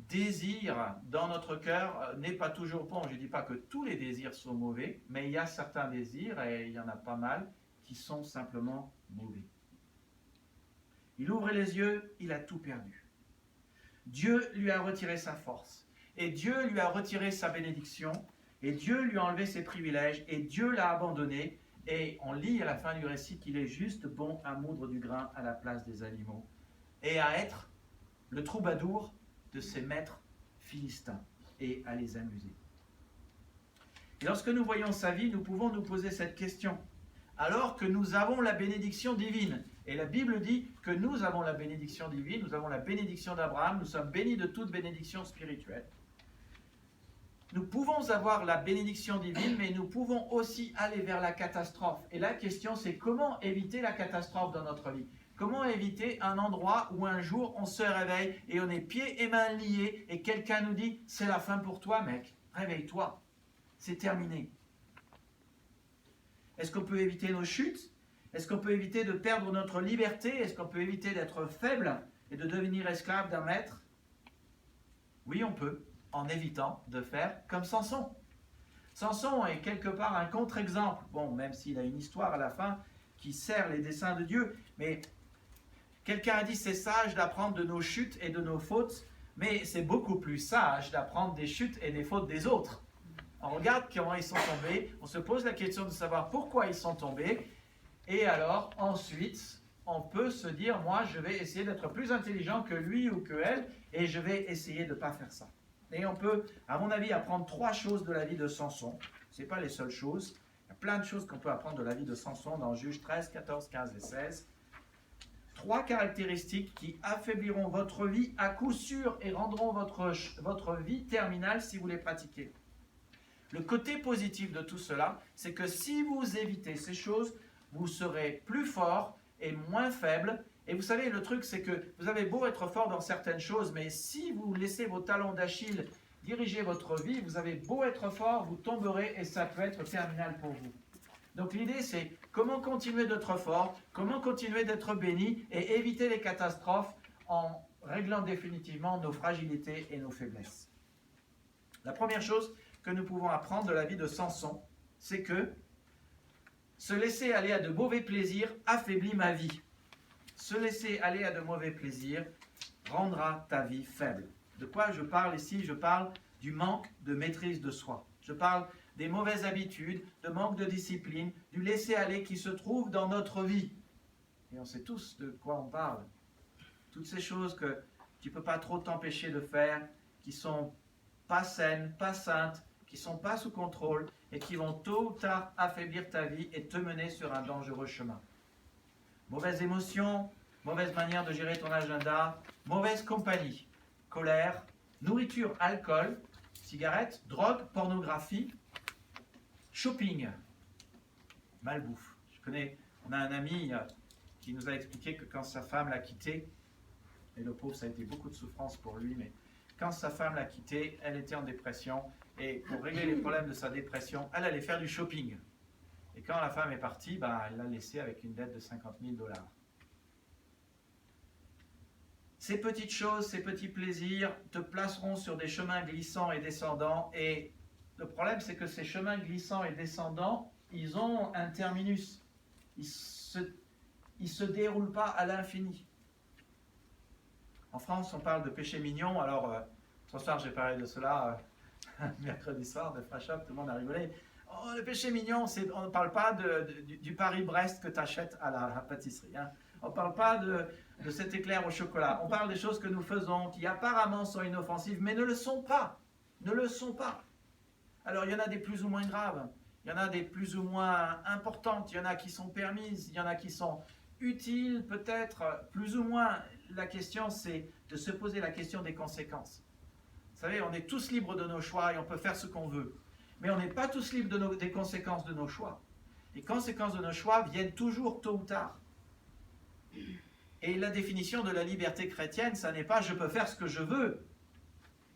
désirs dans notre cœur n'est pas toujours bon. Je ne dis pas que tous les désirs sont mauvais, mais il y a certains désirs, et il y en a pas mal, qui sont simplement mauvais. Il ouvre les yeux, il a tout perdu. Dieu lui a retiré sa force, et Dieu lui a retiré sa bénédiction, et Dieu lui a enlevé ses privilèges, et Dieu l'a abandonné, et on lit à la fin du récit qu'il est juste bon à moudre du grain à la place des animaux, et à être le troubadour de ses maîtres philistins, et à les amuser. Et lorsque nous voyons sa vie, nous pouvons nous poser cette question. Alors que nous avons la bénédiction divine, Et la Bible dit que nous avons la bénédiction divine, nous avons la bénédiction d'Abraham, nous sommes bénis de toute bénédiction spirituelle. Nous pouvons avoir la bénédiction divine, mais nous pouvons aussi aller vers la catastrophe. Et la question, c'est comment éviter la catastrophe dans notre vie? Comment éviter un endroit où un jour on se réveille et on est pieds et mains liés et quelqu'un nous dit « c'est la fin pour toi mec, réveille-toi, c'est terminé ». Est-ce qu'on peut éviter nos chutes? Est-ce qu'on peut éviter de perdre notre liberté? Est-ce qu'on peut éviter d'être faible et de devenir esclave d'un maître? Oui, on peut, en évitant de faire comme Samson. Samson est quelque part un contre-exemple. Bon, même s'il a une histoire à la fin qui sert les desseins de Dieu, mais quelqu'un a dit c'est sage d'apprendre de nos chutes et de nos fautes, mais c'est beaucoup plus sage d'apprendre des chutes et des fautes des autres. On regarde comment ils sont tombés, on se pose la question de savoir pourquoi ils sont tombés, et alors ensuite on peut se dire moi je vais essayer d'être plus intelligent que lui ou que elle, et je vais essayer de ne pas faire ça. Et on peut, à mon avis, apprendre 3 choses de la vie de Samson. Ce n'est pas les seules choses. Il y a plein de choses qu'on peut apprendre de la vie de Samson dans Juges 13, 14, 15 et 16. 3 caractéristiques qui affaibliront votre vie à coup sûr et rendront votre vie terminale si vous les pratiquez. Le côté positif de tout cela, c'est que si vous évitez ces choses, vous serez plus fort et moins faible. Et vous savez, le truc, c'est que vous avez beau être fort dans certaines choses, mais si vous laissez vos talons d'Achille diriger votre vie, vous avez beau être fort, vous tomberez et ça peut être terminal pour vous. Donc l'idée, c'est comment continuer d'être fort, comment continuer d'être béni et éviter les catastrophes en réglant définitivement nos fragilités et nos faiblesses. La première chose que nous pouvons apprendre de la vie de Samson, c'est que se laisser aller à de mauvais plaisirs affaiblit ma vie. Se laisser aller à de mauvais plaisirs rendra ta vie faible. De quoi je parle ici? Je parle du manque de maîtrise de soi. Je parle des mauvaises habitudes, de manque de discipline, du laisser-aller qui se trouve dans notre vie. Et on sait tous de quoi on parle. Toutes ces choses que tu ne peux pas trop t'empêcher de faire, qui sont pas saines, pas saintes, qui ne sont pas sous contrôle et qui vont tôt ou tard affaiblir ta vie et te mener sur un dangereux chemin. Mauvaises émotions, mauvaise manière de gérer ton agenda, mauvaise compagnie, colère, nourriture, alcool, cigarettes, drogue, pornographie, shopping, malbouffe. On a un ami qui nous a expliqué que quand sa femme l'a quitté, et le pauvre, ça a été beaucoup de souffrance pour lui, mais quand sa femme l'a quitté, elle était en dépression, et pour régler les problèmes de sa dépression, elle allait faire du shopping. Et quand la femme est partie, elle l'a laissé avec une dette de 50 000 $. Ces petites choses, ces petits plaisirs te placeront sur des chemins glissants et descendants. Et le problème, c'est que ces chemins glissants et descendants, ils ont un terminus. Ils se déroulent pas à l'infini. En France, on parle de péché mignon. Alors, ce soir, j'ai parlé de cela mercredi soir de Fresh Up, tout le monde a rigolé. Oh, le péché mignon, on ne parle pas du Paris-Brest que tu achètes à la pâtisserie. Hein. On ne parle pas de cet éclair au chocolat. On parle des choses que nous faisons qui apparemment sont inoffensives, mais ne le sont pas. Ne le sont pas. Alors, il y en a des plus ou moins graves. Il y en a des plus ou moins importantes. Il y en a qui sont permises. Il y en a qui sont utiles, peut-être, plus ou moins. La question, c'est de se poser la question des conséquences. Vous savez, on est tous libres de nos choix et on peut faire ce qu'on veut. Mais on n'est pas tous libres des conséquences de nos choix. Les conséquences de nos choix viennent toujours tôt ou tard. Et la définition de la liberté chrétienne, ça n'est pas « je peux faire ce que je veux ».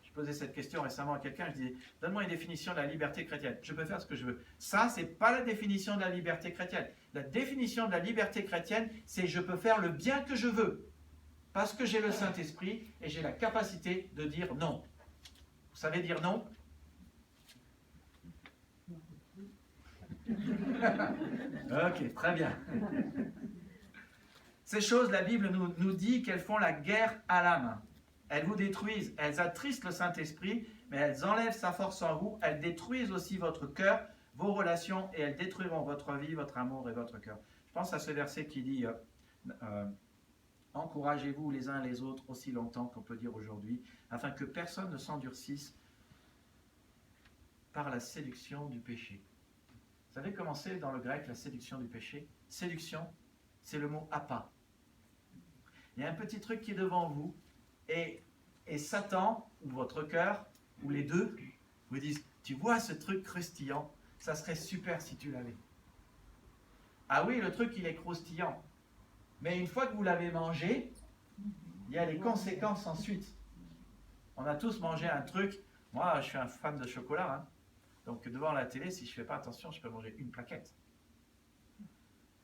Je posais cette question récemment à quelqu'un, je disais « donne-moi une définition de la liberté chrétienne, je peux faire ce que je veux ». Ça, ce n'est pas la définition de la liberté chrétienne. La définition de la liberté chrétienne, c'est « je peux faire le bien que je veux ». Parce que j'ai le Saint-Esprit et j'ai la capacité de dire non. Vous savez dire non? Ok, très bien. Ces choses, la Bible nous dit qu'elles font la guerre à l'âme. Elles vous détruisent, elles attristent le Saint-Esprit, mais elles enlèvent sa force en vous, elles détruisent aussi votre cœur, vos relations, et elles détruiront votre vie, votre amour et votre cœur. Je pense à ce verset qui dit encouragez-vous les uns les autres aussi longtemps qu'on peut dire aujourd'hui, afin que personne ne s'endurcisse par la séduction du péché. Vous savez comment c'est dans le grec la séduction du péché? Séduction, c'est le mot apa. Il y a un petit truc qui est devant vous, et Satan, ou votre cœur, ou les deux, vous disent, tu vois ce truc croustillant, ça serait super si tu l'avais. Ah oui, le truc, il est croustillant. Mais une fois que vous l'avez mangé, il y a les conséquences ensuite. On a tous mangé un truc. Moi, je suis un fan de chocolat. Hein. Donc, devant la télé, si je ne fais pas attention, je peux manger une plaquette.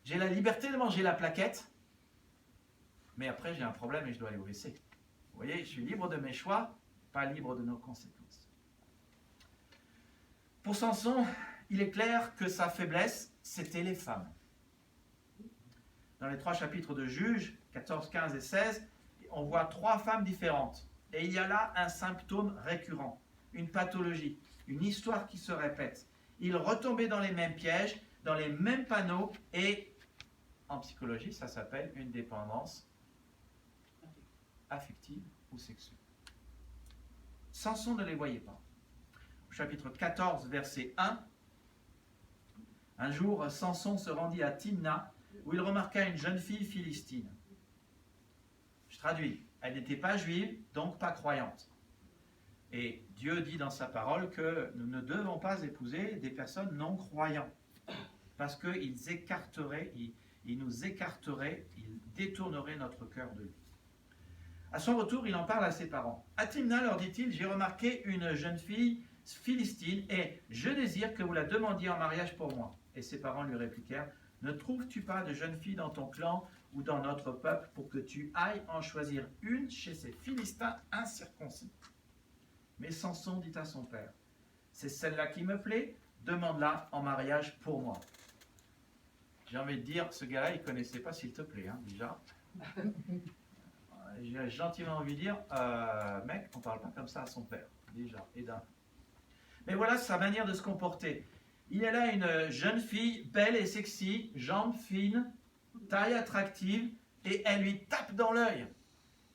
J'ai la liberté de manger la plaquette, mais après, j'ai un problème et je dois aller au WC. Vous voyez, je suis libre de mes choix, pas libre de nos conséquences. Pour Samson, il est clair que sa faiblesse, c'était les femmes. Dans les 3 chapitres de Juges, 14, 15 et 16, on voit 3 femmes différentes. Et il y a là un symptôme récurrent, une pathologie, une histoire qui se répète. Ils retombaient dans les mêmes pièges, dans les mêmes panneaux, et en psychologie, ça s'appelle une dépendance affective ou sexuelle. Samson ne les voyait pas. Au chapitre 14, verset 1, un jour, Samson se rendit à Timna, où il remarqua une jeune fille philistine. Je traduis. Elle n'était pas juive, donc pas croyante. Et Dieu dit dans sa parole que nous ne devons pas épouser des personnes non croyantes, parce qu'ils écarteraient, ils nous écarteraient, ils détourneraient notre cœur de lui. À son retour, il en parle à ses parents. À Timna, leur dit-il, j'ai remarqué une jeune fille philistine et je désire que vous la demandiez en mariage pour moi. Et ses parents lui répliquèrent, ne trouves-tu pas de jeune fille dans ton clan ou dans notre peuple pour que tu ailles en choisir une chez ces Philistins incirconcis? Mais Samson dit à son père, c'est celle-là qui me plaît, demande-la en mariage pour moi. J'ai envie de dire, ce gars-là, il ne connaissait pas s'il te plaît, hein, déjà. J'ai gentiment envie de dire, mec, on ne parle pas comme ça à son père, déjà, et d'un. Mais voilà sa manière de se comporter. Il y a là une jeune fille, belle et sexy, jambes fines, taille attractive, et elle lui tape dans l'œil.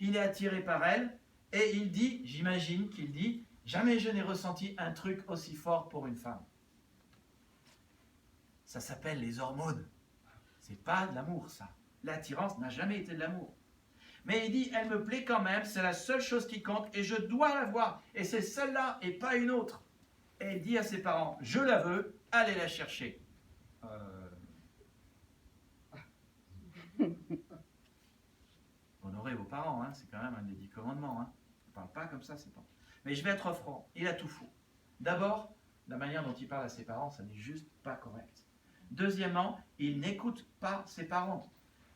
Il est attiré par elle, et il dit, j'imagine qu'il dit, jamais je n'ai ressenti un truc aussi fort pour une femme. Ça s'appelle les hormones. C'est pas de l'amour, ça. L'attirance n'a jamais été de l'amour. Mais il dit, elle me plaît quand même, c'est la seule chose qui compte, et je dois la voir, et c'est celle-là, et pas une autre. Et il dit à ses parents, je la veux, allez la chercher. Honorez vos parents, hein, c'est quand même un des 10 commandements. Hein. On ne parle pas comme ça, c'est pas. Mais je vais être franc, il a tout faux. D'abord, la manière dont il parle à ses parents, ça n'est juste pas correct. Deuxièmement, il n'écoute pas ses parents.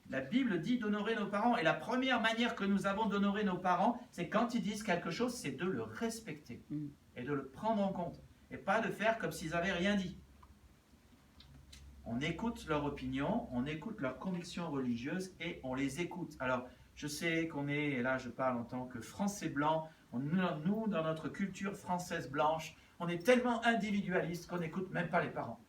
La Bible dit d'honorer nos parents, et la première manière que nous avons d'honorer nos parents, c'est quand ils disent quelque chose, c'est de le respecter et de le prendre en compte, et pas de faire comme s'ils n'avaient rien dit. On écoute leur opinion, on écoute leurs convictions religieuses, et on les écoute. Alors, je sais qu'on est, et là je parle en tant que Français blanc, nous, dans notre culture française blanche, on est tellement individualiste qu'on n'écoute même pas les parents.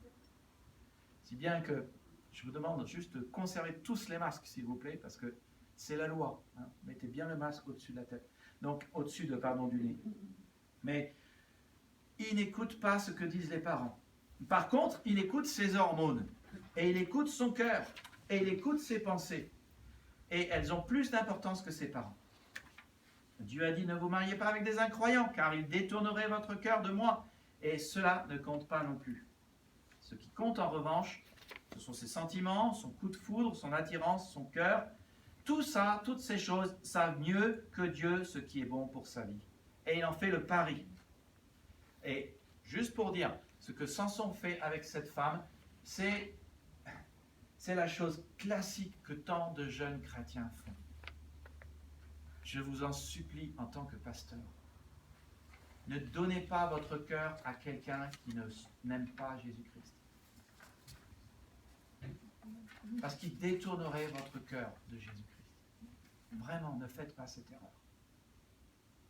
Si bien que je vous demande juste de conserver tous les masques, s'il vous plaît, parce que c'est la loi. Hein. Mettez bien le masque au-dessus de la tête. Donc, au-dessus du nez. Mais il n'écoute pas ce que disent les parents. Par contre, il écoute ses hormones. Et il écoute son cœur. Et il écoute ses pensées. Et elles ont plus d'importance que ses parents. Dieu a dit, ne vous mariez pas avec des incroyants, car ils détourneraient votre cœur de moi. Et cela ne compte pas non plus. Ce qui compte en revanche, ce sont ses sentiments, son coup de foudre, son attirance, son cœur. Tout ça, toutes ces choses savent mieux que Dieu ce qui est bon pour sa vie. Et il en fait le pari. Et juste pour dire, ce que Samson fait avec cette femme, c'est la chose classique que tant de jeunes chrétiens font. Je vous en supplie en tant que pasteur. Ne donnez pas votre cœur à quelqu'un qui n'aime pas Jésus-Christ. Parce qu'il détournerait votre cœur de Jésus-Christ. Vraiment, ne faites pas cette erreur.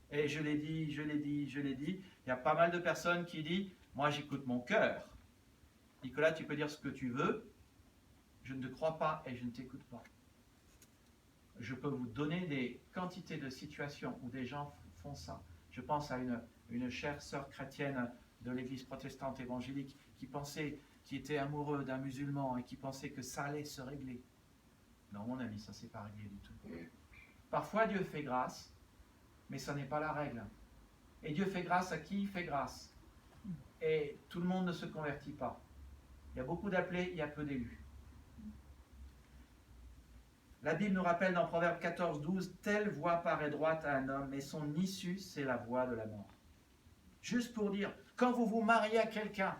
Et je l'ai dit, il y a pas mal de personnes qui disent, moi j'écoute mon cœur. Nicolas, tu peux dire ce que tu veux, je ne te crois pas et je ne t'écoute pas. Je peux vous donner des quantités de situations où des gens font ça. Je pense à une chère sœur chrétienne de l'église protestante évangélique qui était amoureux d'un musulman et qui pensait que ça allait se régler. Non, mon ami, ça ne s'est pas réglé du tout. Parfois Dieu fait grâce, mais ça n'est pas la règle. Et Dieu fait grâce à qui il fait grâce. Et tout le monde ne se convertit pas. Il y a beaucoup d'appelés, il y a peu d'élus. La Bible nous rappelle dans Proverbe 14, 12, « Telle voie paraît droite à un homme, mais son issue, c'est la voie de la mort. » Juste pour dire, quand vous vous mariez à quelqu'un,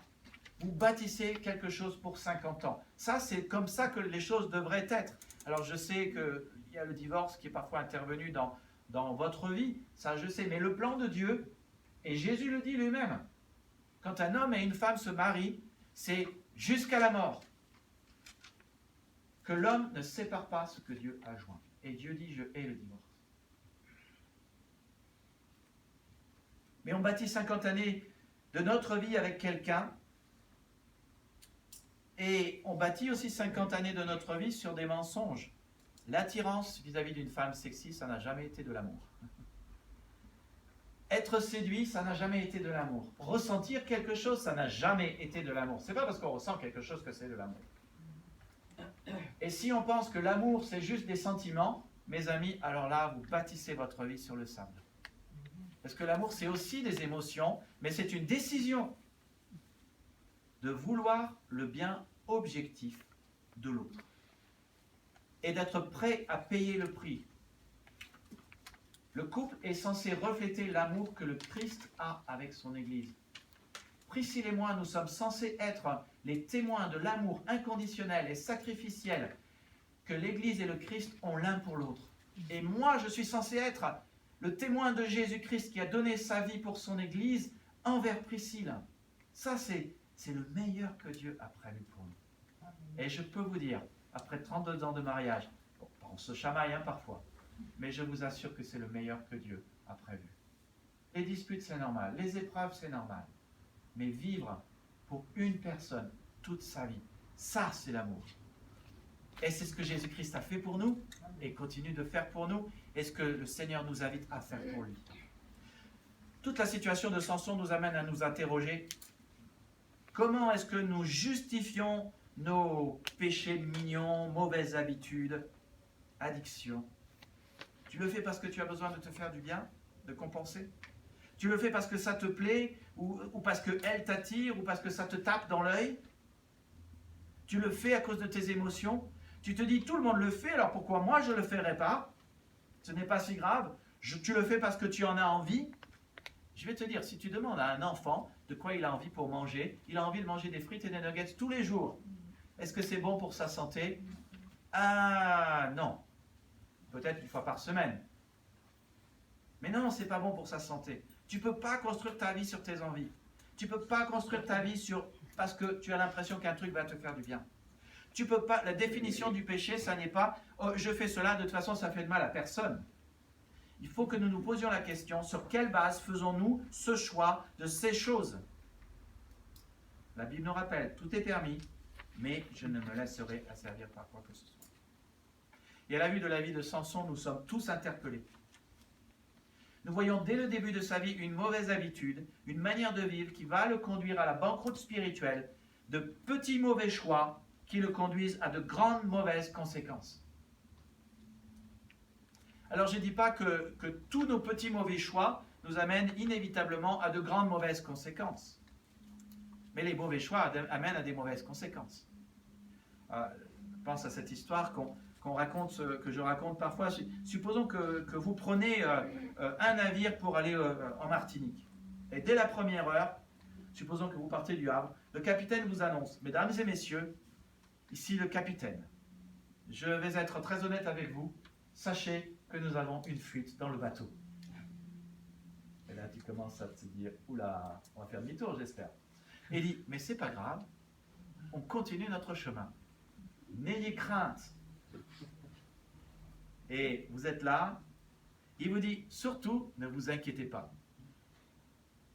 vous bâtissez quelque chose pour 50 ans. Ça, c'est comme ça que les choses devraient être. Alors, je sais qu'il y a le divorce qui est parfois intervenu dans votre vie, ça je sais, mais le plan de Dieu, et Jésus le dit lui-même, quand un homme et une femme se marient, c'est jusqu'à la mort. Que l'homme ne sépare pas ce que Dieu a joint. Et Dieu dit, je hais le divorce. Mais on bâtit 50 années de notre vie avec quelqu'un, et on bâtit aussi 50 années de notre vie sur des mensonges. L'attirance vis-à-vis d'une femme sexy, ça n'a jamais été de l'amour. Être séduit, ça n'a jamais été de l'amour. Ressentir quelque chose, ça n'a jamais été de l'amour. C'est pas parce qu'on ressent quelque chose que c'est de l'amour. Et si on pense que l'amour, c'est juste des sentiments, mes amis, alors là, vous bâtissez votre vie sur le sable. Parce que l'amour, c'est aussi des émotions, mais c'est une décision de vouloir le bien objectif de l'autre. Et d'être prêt à payer le prix. Le couple est censé refléter l'amour que le Christ a avec son Église. Priscille et moi, nous sommes censés être les témoins de l'amour inconditionnel et sacrificiel que l'Église et le Christ ont l'un pour l'autre. Et moi, je suis censé être le témoin de Jésus-Christ qui a donné sa vie pour son Église envers Priscille. Ça, c'est le meilleur que Dieu a prévu pour nous. Et je peux vous dire, après 32 ans de mariage, bon, on se chamaille parfois, mais je vous assure que c'est le meilleur que Dieu a prévu. Les disputes, c'est normal. Les épreuves, c'est normal. Mais vivre pour une personne toute sa vie, ça, c'est l'amour. Et c'est ce que Jésus-Christ a fait pour nous et continue de faire pour nous et ce que le Seigneur nous invite à faire pour lui. Toute la situation de Samson nous amène à nous interroger comment est-ce que nous justifions nos péchés mignons, mauvaises habitudes, addictions. Tu le fais parce que tu as besoin de te faire du bien, de compenser? Tu le fais parce que ça te plaît, ou parce qu'elle t'attire, ou parce que ça te tape dans l'œil? Tu le fais à cause de tes émotions? Tu te dis, tout le monde le fait, alors pourquoi moi je ne le ferai pas? Ce n'est pas si grave. Tu le fais parce que tu en as envie? Je vais te dire, si tu demandes à un enfant de quoi il a envie pour manger, il a envie de manger des frites et des nuggets tous les jours. Est-ce que c'est bon pour sa santé? Ah non. Peut-être une fois par semaine. Mais non, c'est pas bon pour sa santé. Tu ne peux pas construire ta vie sur tes envies. Tu ne peux pas construire ta vie parce que tu as l'impression qu'un truc va te faire du bien. Tu peux pas. La définition du péché, ça n'est pas oh, je fais cela, de toute façon ça fait de mal à personne. Il faut que nous nous posions la question, sur quelle base faisons-nous ce choix de ces choses? La Bible nous rappelle, tout est permis, mais je ne me laisserai asservir par quoi que ce soit. Et à la vue de la vie de Samson, nous sommes tous interpellés. Nous voyons dès le début de sa vie une mauvaise habitude, une manière de vivre qui va le conduire à la banqueroute spirituelle, de petits mauvais choix qui le conduisent à de grandes mauvaises conséquences. Alors je ne dis pas que tous nos petits mauvais choix nous amènent inévitablement à de grandes mauvaises conséquences. Mais les mauvais choix amènent à des mauvaises conséquences. Je pense à cette histoire qu'on raconte, que je raconte parfois. Supposons que vous prenez un navire pour aller en Martinique. Et dès la première heure, supposons que vous partez du Havre, le capitaine vous annonce, mesdames et messieurs, ici le capitaine, je vais être très honnête avec vous, sachez que nous avons une fuite dans le bateau. Et là tu commences à te dire, oula, on va faire demi-tour j'espère. Et il dit, mais c'est pas grave, on continue notre chemin. N'ayez crainte. Et vous êtes là, il vous dit, surtout, ne vous inquiétez pas.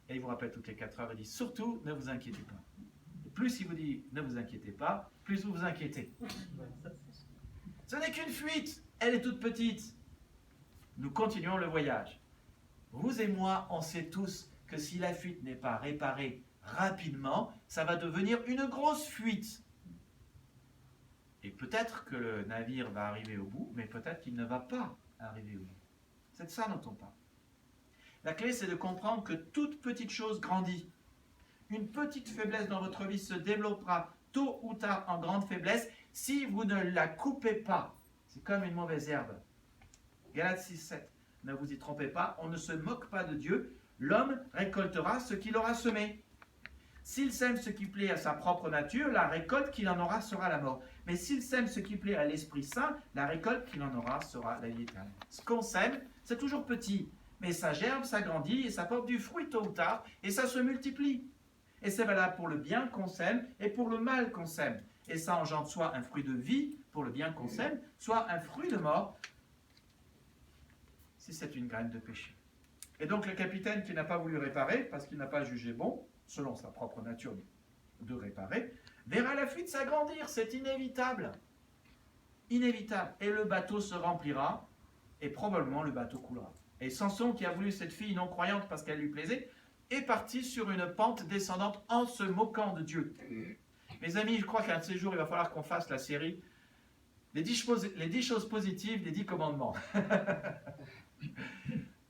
Et il vous rappelle toutes les 4 heures, il dit, surtout, ne vous inquiétez pas. Et plus il vous dit, ne vous inquiétez pas, plus vous vous inquiétez. Ce n'est qu'une fuite, elle est toute petite. Nous continuons le voyage. Vous et moi, on sait tous que si la fuite n'est pas réparée rapidement, ça va devenir une grosse fuite. Et peut-être que le navire va arriver au bout, mais peut-être qu'il ne va pas arriver où. C'est de ça dont on parle. La clé, c'est de comprendre que toute petite chose grandit. Une petite faiblesse dans votre vie se développera tôt ou tard en grande faiblesse si vous ne la coupez pas. C'est comme une mauvaise herbe. Galates 6:7. Ne vous y trompez pas, on ne se moque pas de Dieu. L'homme récoltera ce qu'il aura semé. S'il sème ce qui plaît à sa propre nature, la récolte qu'il en aura sera la mort. Mais s'il sème ce qui plaît à l'Esprit Saint, la récolte qu'il en aura sera la vie éternelle. Ce qu'on sème, c'est toujours petit. Mais ça germe, ça grandit et ça porte du fruit tôt ou tard et ça se multiplie. Et c'est valable pour le bien qu'on sème et pour le mal qu'on sème. Et ça engendre soit un fruit de vie pour le bien qu'on sème, soit un fruit de mort si c'est une graine de péché. Et donc le capitaine qui n'a pas voulu réparer, parce qu'il n'a pas jugé bon, selon sa propre nature de réparer, verra la fuite s'agrandir, c'est inévitable. Inévitable. Et le bateau se remplira, et probablement le bateau coulera. Et Samson, qui a voulu cette fille non-croyante parce qu'elle lui plaisait, est parti sur une pente descendante en se moquant de Dieu. Mes amis, je crois qu'un de ces jours, il va falloir qu'on fasse la série les 10 choses positives des 10 commandements.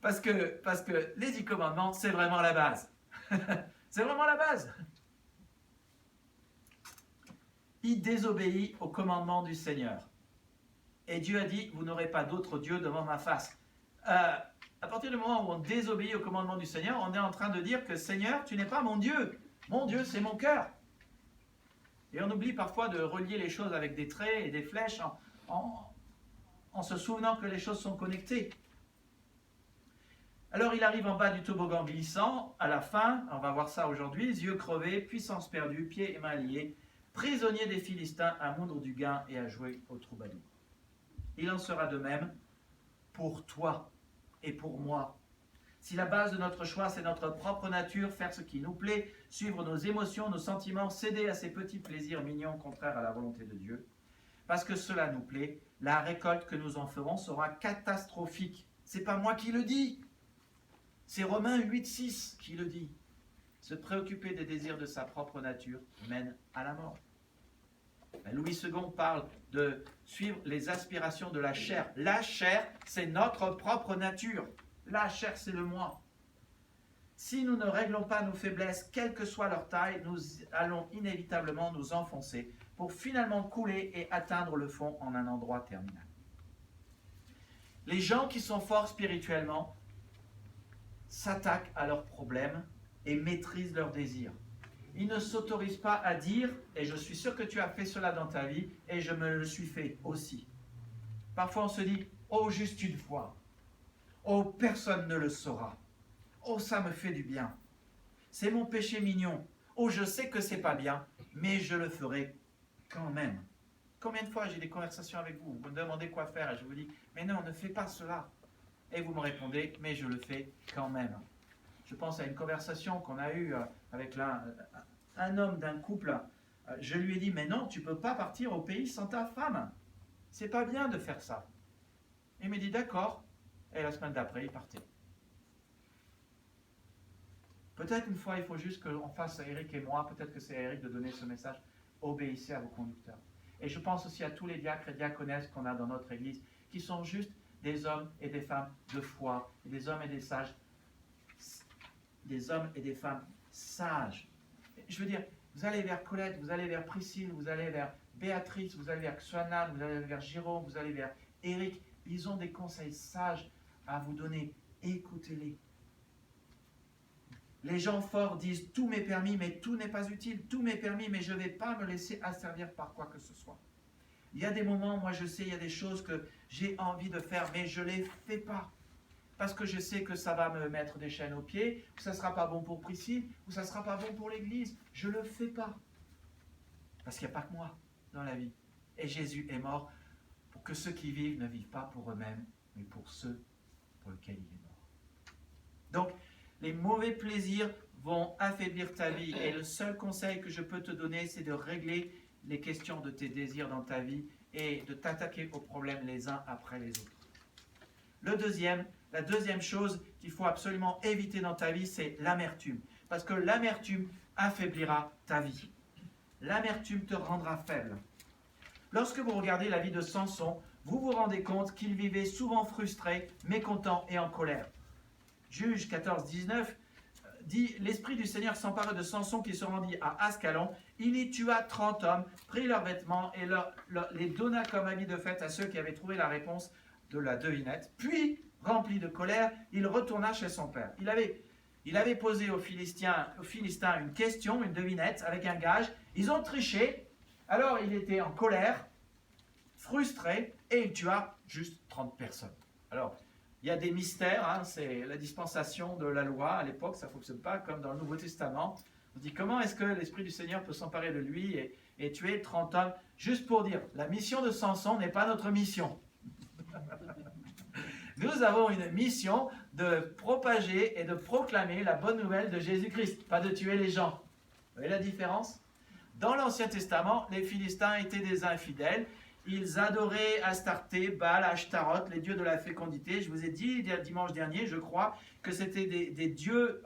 Parce que les 10 commandements, c'est vraiment la base. C'est vraiment la base. Il désobéit au commandement du Seigneur. Et Dieu a dit, vous n'aurez pas d'autre Dieu devant ma face. À partir du moment où on désobéit au commandement du Seigneur, on est en train de dire que Seigneur, tu n'es pas mon Dieu. Mon Dieu, c'est mon cœur. Et on oublie parfois de relier les choses avec des traits et des flèches en se souvenant que les choses sont connectées. Alors il arrive en bas du toboggan glissant, à la fin, on va voir ça aujourd'hui, yeux crevés, puissance perdue, pieds et mains liés, prisonnier des Philistins à moudre du gain et à jouer au troubadour. Il en sera de même pour toi et pour moi. Si la base de notre choix, c'est notre propre nature, faire ce qui nous plaît, suivre nos émotions, nos sentiments, céder à ces petits plaisirs mignons contraires à la volonté de Dieu, parce que cela nous plaît, la récolte que nous en ferons sera catastrophique. C'est pas moi qui le dis, c'est Romains 8:6 qui le dit. Se préoccuper des désirs de sa propre nature mène à la mort. Louis II parle de suivre les aspirations de la chair. La chair, c'est notre propre nature. La chair, c'est le moi. Si nous ne réglons pas nos faiblesses, quelle que soit leur taille, nous allons inévitablement nous enfoncer pour finalement couler et atteindre le fond en un endroit terminal. Les gens qui sont forts spirituellement s'attaquent à leurs problèmes et maîtrisent leurs désirs. Ils ne s'autorisent pas à dire « et je suis sûr que tu as fait cela dans ta vie et je me le suis fait aussi ». Parfois on se dit « oh, juste une fois ». Oh, personne ne le saura. Oh, ça me fait du bien. C'est mon péché mignon. Oh, je sais que c'est pas bien, mais je le ferai quand même. Combien de fois j'ai des conversations avec vous, vous me demandez quoi faire et je vous dis, mais non, ne fais pas cela. Et vous me répondez, mais je le fais quand même. Je pense à une conversation qu'on a eue avec un homme d'un couple. Je lui ai dit, mais non, tu ne peux pas partir au pays sans ta femme. C'est pas bien de faire ça. Il me dit, d'accord. Et la semaine d'après, il partait. Peut-être une fois, il faut juste qu'on fasse à Eric et moi, peut-être que c'est à Eric de donner ce message, obéissez à vos conducteurs. Et je pense aussi à tous les diacres et diaconesses qu'on a dans notre Église, qui sont juste des hommes et des femmes de foi, et des hommes et des sages, des hommes et des femmes sages. Je veux dire, vous allez vers Colette, vous allez vers Priscille, vous allez vers Béatrice, vous allez vers Xuanane, vous allez vers Jérôme, vous allez vers Eric. Ils ont des conseils sages à vous donner. Écoutez-les. Les gens forts disent « tout m'est permis, mais tout n'est pas utile. Tout m'est permis, mais je ne vais pas me laisser asservir par quoi que ce soit. » Il y a des moments, moi je sais, il y a des choses que j'ai envie de faire, mais je ne les fais pas. Parce que je sais que ça va me mettre des chaînes aux pieds, que ça ne sera pas bon pour Priscille, ou ça ne sera pas bon pour l'Église. Je ne le fais pas. Parce qu'il n'y a pas que moi dans la vie. Et Jésus est mort pour que ceux qui vivent ne vivent pas pour eux-mêmes, mais pour ceux pour lesquels il est mort. Donc, les mauvais plaisirs vont affaiblir ta vie. Et le seul conseil que je peux te donner, c'est de régler les questions de tes désirs dans ta vie et de t'attaquer aux problèmes les uns après les autres. La deuxième chose qu'il faut absolument éviter dans ta vie, c'est l'amertume. Parce que l'amertume affaiblira ta vie. L'amertume te rendra faible. Lorsque vous regardez la vie de Samson, vous vous rendez compte qu'il vivait souvent frustré, mécontent et en colère. Juge 14, 19 dit « L'Esprit du Seigneur s'empara de Samson qui se rendit à Ascalon. Il y tua 30 hommes, prit leurs vêtements et les donna comme habits de fête à ceux qui avaient trouvé la réponse de la devinette. Puis, rempli de colère, il retourna chez son père. » Il avait posé aux Philistins une question, une devinette, avec un gage. Ils ont triché. Alors, il était en colère, frustré, et il tua juste 30 personnes. Alors, il y a des mystères, hein, c'est la dispensation de la loi. À l'époque, ça ne fonctionne pas comme dans le Nouveau Testament. On se dit, comment est-ce que l'Esprit du Seigneur peut s'emparer de lui et tuer 30 hommes? Juste pour dire, la mission de Samson n'est pas notre mission. Nous avons une mission de propager et de proclamer la bonne nouvelle de Jésus-Christ, pas de tuer les gens. Vous voyez la différence? Dans l'Ancien Testament, les Philistins étaient des infidèles. Ils adoraient Astarté, Baal, Ashtaroth, les dieux de la fécondité. Je vous ai dit dimanche dernier, je crois, que c'était des dieux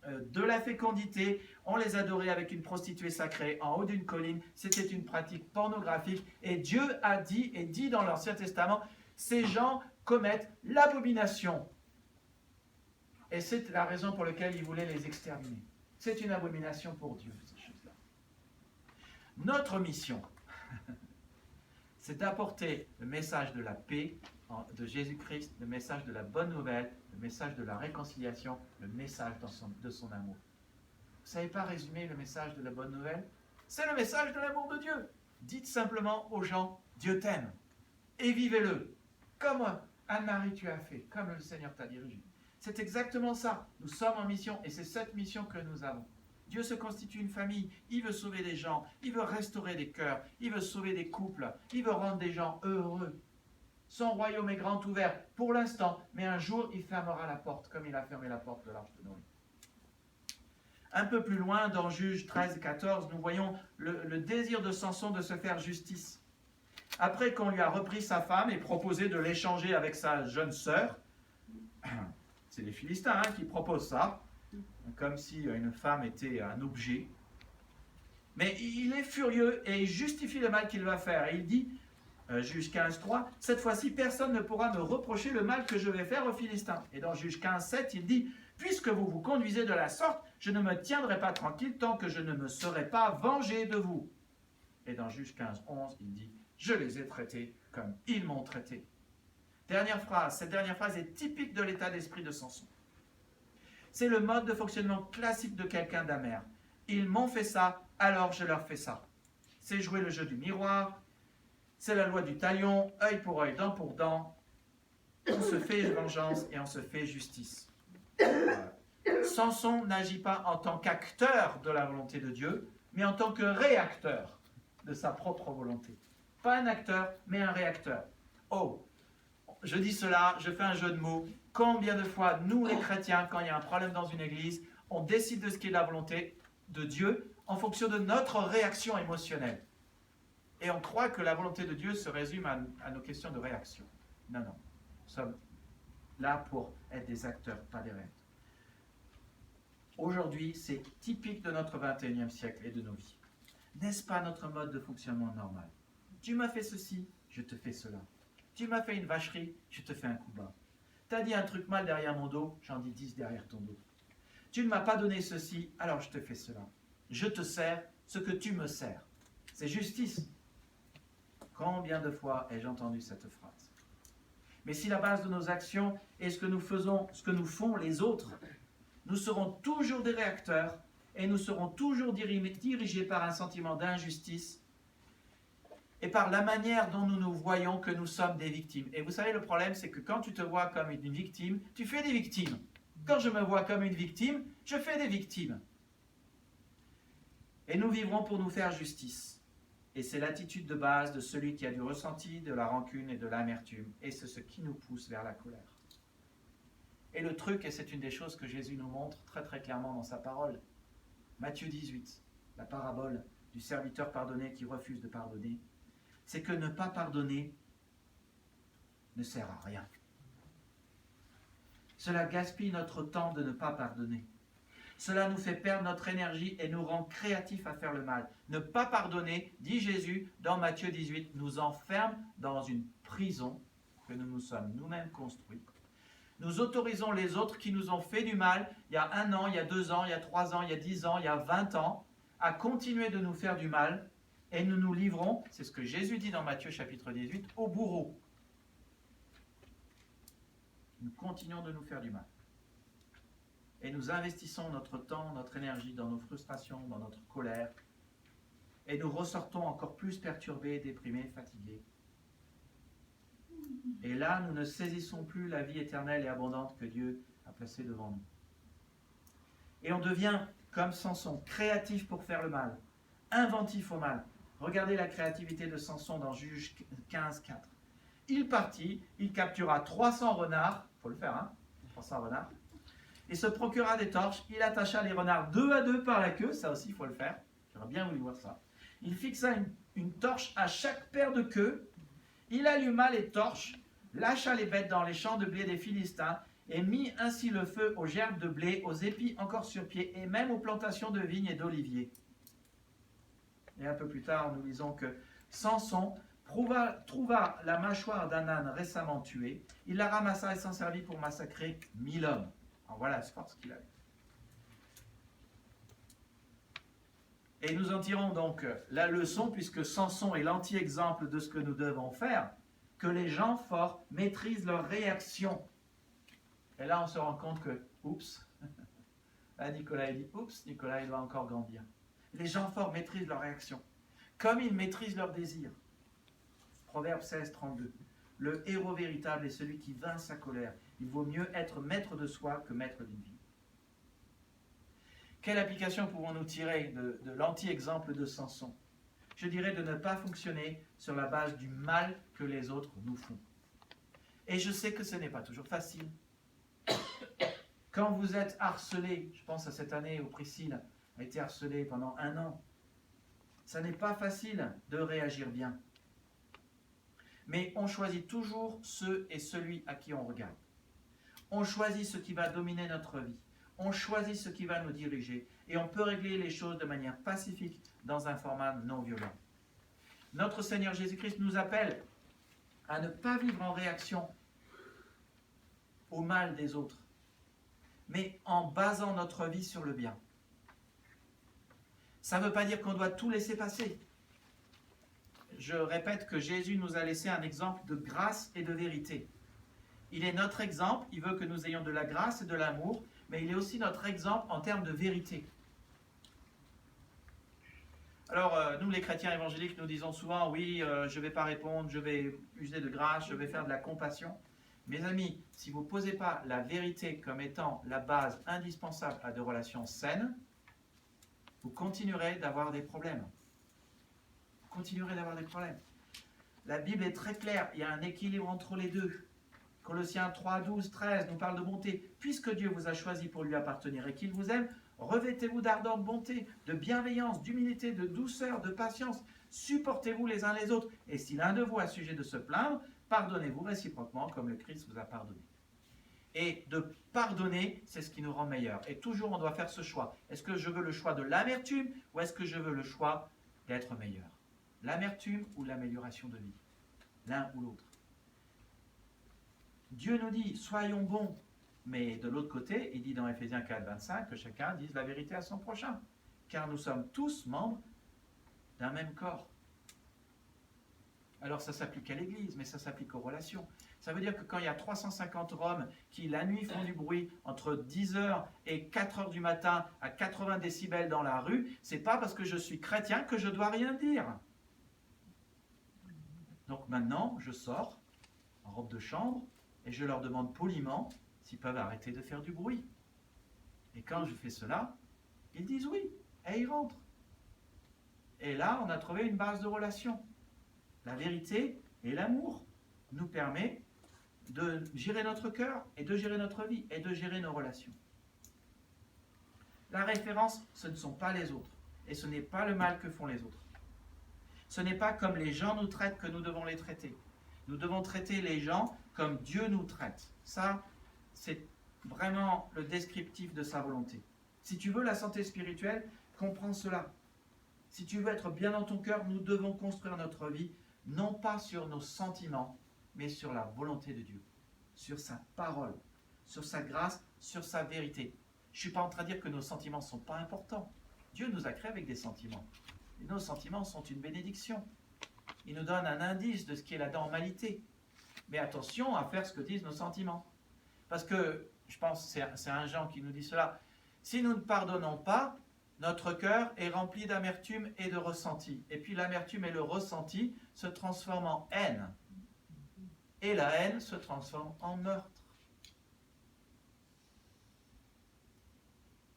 de la fécondité. On les adorait avec une prostituée sacrée en haut d'une colline. C'était une pratique pornographique. Et Dieu a dit, et dit dans l'Ancien Testament, ces gens commettent l'abomination. Et c'est la raison pour laquelle il voulait les exterminer. C'est une abomination pour Dieu, ces choses-là. Notre mission, c'est d'apporter le message de la paix de Jésus-Christ, le message de la bonne nouvelle, le message de la réconciliation, le message de son amour. Vous ne savez pas résumer le message de la bonne nouvelle? C'est le message de l'amour de Dieu. Dites simplement aux gens, Dieu t'aime, et vivez-le, comme Anne-Marie tu as fait, comme le Seigneur t'a dirigé. C'est exactement ça. Nous sommes en mission, et c'est cette mission que nous avons. Dieu se constitue une famille, il veut sauver des gens, il veut restaurer des cœurs, il veut sauver des couples, il veut rendre des gens heureux. Son royaume est grand ouvert pour l'instant, mais un jour il fermera la porte, comme il a fermé la porte de l'arche de Noé. Un peu plus loin, dans Juges 13 et 14, nous voyons le désir de Samson de se faire justice. Après qu'on lui a repris sa femme et proposé de l'échanger avec sa jeune sœur, c'est les Philistins qui proposent ça, comme si une femme était un objet. Mais il est furieux et il justifie le mal qu'il va faire. Et il dit, Juge 15.3, « Cette fois-ci, personne ne pourra me reprocher le mal que je vais faire aux Philistins. » Et dans Juge 15.7, il dit, « Puisque vous vous conduisez de la sorte, je ne me tiendrai pas tranquille tant que je ne me serai pas vengé de vous. » Et dans Juge 15.11, il dit, « Je les ai traités comme ils m'ont traité. » Cette dernière phrase est typique de l'état d'esprit de Samson. C'est le mode de fonctionnement classique de quelqu'un d'amer. Ils m'ont fait ça, alors je leur fais ça. C'est jouer le jeu du miroir, c'est la loi du talion, œil pour œil, dent pour dent. On se fait vengeance et on se fait justice. Samson n'agit pas en tant qu'acteur de la volonté de Dieu, mais en tant que réacteur de sa propre volonté. Pas un acteur, mais un réacteur. Oh, je dis cela, je fais un jeu de mots. Combien de fois, nous les chrétiens, quand il y a un problème dans une église, on décide de ce qui est la volonté de Dieu en fonction de notre réaction émotionnelle. Et on croit que la volonté de Dieu se résume à nos questions de réaction. Non, non. Nous sommes là pour être des acteurs, pas des réacteurs. Aujourd'hui, c'est typique de notre 21e siècle et de nos vies. N'est-ce pas notre mode de fonctionnement normal? Tu m'as fait ceci, je te fais cela. Tu m'as fait une vacherie, je te fais un coup bas. T'as dit un truc mal derrière mon dos, j'en dis 10 derrière ton dos. Tu ne m'as pas donné ceci, alors je te fais cela. Je te sers ce que tu me sers. C'est justice. Combien de fois ai-je entendu cette phrase? Mais si la base de nos actions est ce que nous faisons, ce que nous font les autres, nous serons toujours des réacteurs et nous serons toujours dirigés par un sentiment d'injustice et par la manière dont nous nous voyons que nous sommes des victimes. Et vous savez, le problème, c'est que quand tu te vois comme une victime, tu fais des victimes. Quand je me vois comme une victime, je fais des victimes. Et nous vivrons pour nous faire justice. Et c'est l'attitude de base de celui qui a du ressenti, de la rancune et de l'amertume. Et c'est ce qui nous pousse vers la colère. Et le truc, et c'est une des choses que Jésus nous montre très très clairement dans sa parole, Matthieu 18, la parabole du serviteur pardonné qui refuse de pardonner, c'est que ne pas pardonner ne sert à rien. Cela gaspille notre temps de ne pas pardonner. Cela nous fait perdre notre énergie et nous rend créatifs à faire le mal. Ne pas pardonner, dit Jésus dans Matthieu 18, nous enferme dans une prison que nous nous sommes nous-mêmes construits. Nous autorisons les autres qui nous ont fait du mal il y a 1 an, il y a 2 ans, il y a 3 ans, il y a 10 ans, il y a 20 ans, à continuer de nous faire du mal et nous nous livrons, c'est ce que Jésus dit dans Matthieu chapitre 18, au bourreau. Nous continuons de nous faire du mal. Et nous investissons notre temps, notre énergie dans nos frustrations, dans notre colère. Et nous ressortons encore plus perturbés, déprimés, fatigués. Et là, nous ne saisissons plus la vie éternelle et abondante que Dieu a placée devant nous. Et on devient, comme Samson, créatif pour faire le mal, inventif au mal. Regardez la créativité de Samson dans Juges 15, 4. Il partit, il captura 300 renards, il faut le faire, hein, 300 renards, il se procura des torches, il attacha les renards 2 à 2 par la queue, ça aussi il faut le faire, j'aurais bien voulu voir ça. Il fixa une torche à chaque paire de queues, il alluma les torches, lâcha les bêtes dans les champs de blé des Philistins, et mit ainsi le feu aux gerbes de blé, aux épis encore sur pied, et même aux plantations de vignes et d'oliviers. Et un peu plus tard, nous lisons que Samson trouva la mâchoire d'un âne récemment tué, il la ramassa et s'en servit pour massacrer 1000 hommes. Alors voilà la force qu'il avait. Et nous en tirons donc la leçon, puisque Samson est l'anti-exemple de ce que nous devons faire, que les gens forts maîtrisent leur réaction. Et là, on se rend compte que, oups, là, Nicolas, il dit, oups, Nicolas, il doit encore grandir. Les gens forts maîtrisent leur réaction, comme ils maîtrisent leur désir. Proverbe 16, 32. Le héros véritable est celui qui vainc sa colère. Il vaut mieux être maître de soi que maître d'une vie. Quelle application pouvons-nous tirer de l'anti-exemple de Samson? Je dirais de ne pas fonctionner sur la base du mal que les autres nous font. Et je sais que ce n'est pas toujours facile. Quand vous êtes harcelé, je pense à cette année où Priscille a été harcelée pendant 1 an, ça n'est pas facile de réagir bien. Mais on choisit toujours ceux et celui à qui on regarde. On choisit ce qui va dominer notre vie. On choisit ce qui va nous diriger. Et on peut régler les choses de manière pacifique dans un format non violent. Notre Seigneur Jésus-Christ nous appelle à ne pas vivre en réaction au mal des autres, mais en basant notre vie sur le bien. Ça ne veut pas dire qu'on doit tout laisser passer. Je répète que Jésus nous a laissé un exemple de grâce et de vérité. Il est notre exemple, il veut que nous ayons de la grâce et de l'amour, mais il est aussi notre exemple en termes de vérité. Alors, nous les chrétiens évangéliques, nous disons souvent, oui, je ne vais pas répondre, je vais user de grâce, je vais faire de la compassion. Mes amis, si vous ne posez pas la vérité comme étant la base indispensable à des relations saines, vous continuerez d'avoir des problèmes. Continuerez d'avoir des problèmes. La Bible est très claire, il y a un équilibre entre les deux. Colossiens 3, 12, 13 nous parle de bonté. Puisque Dieu vous a choisi pour lui appartenir et qu'il vous aime, revêtez-vous d'ardente bonté, de bienveillance, d'humilité, de douceur, de patience. Supportez-vous les uns les autres. Et si l'un de vous a sujet de se plaindre, pardonnez-vous réciproquement comme le Christ vous a pardonné. Et de pardonner, c'est ce qui nous rend meilleurs. Et toujours, on doit faire ce choix. Est-ce que je veux le choix de l'amertume ou est-ce que je veux le choix d'être meilleur? L'amertume ou l'amélioration de vie? L'un ou l'autre. Dieu nous dit, soyons bons. Mais de l'autre côté, il dit dans Ephésiens 4, 25 que chacun dise la vérité à son prochain. Car nous sommes tous membres d'un même corps. Alors ça s'applique à l'Église, mais ça s'applique aux relations. Ça veut dire que quand il y a 350 Roms qui la nuit font du bruit entre 10h et 4h du matin à 80 décibels dans la rue, c'est pas parce que je suis chrétien que je dois rien dire. Donc maintenant, je sors en robe de chambre et je leur demande poliment s'ils peuvent arrêter de faire du bruit. Et quand je fais cela, ils disent oui, et ils rentrent. Et là, on a trouvé une base de relation. La vérité et l'amour nous permet de gérer notre cœur et de gérer notre vie et de gérer nos relations. La référence, ce ne sont pas les autres et ce n'est pas le mal que font les autres. Ce n'est pas comme les gens nous traitent que nous devons les traiter. Nous devons traiter les gens comme Dieu nous traite. Ça, c'est vraiment le descriptif de sa volonté. Si tu veux la santé spirituelle, comprends cela. Si tu veux être bien dans ton cœur, nous devons construire notre vie, non pas sur nos sentiments, mais sur la volonté de Dieu, sur sa parole, sur sa grâce, sur sa vérité. Je ne suis pas en train de dire que nos sentiments ne sont pas importants. Dieu nous a créés avec des sentiments. Et nos sentiments sont une bénédiction. Ils nous donnent un indice de ce qu'est la normalité. Mais attention à faire ce que disent nos sentiments. Parce que, je pense, c'est un Jean qui nous dit cela, si nous ne pardonnons pas, notre cœur est rempli d'amertume et de ressenti. Et puis l'amertume et le ressenti se transforment en haine. Et la haine se transforme en meurtre.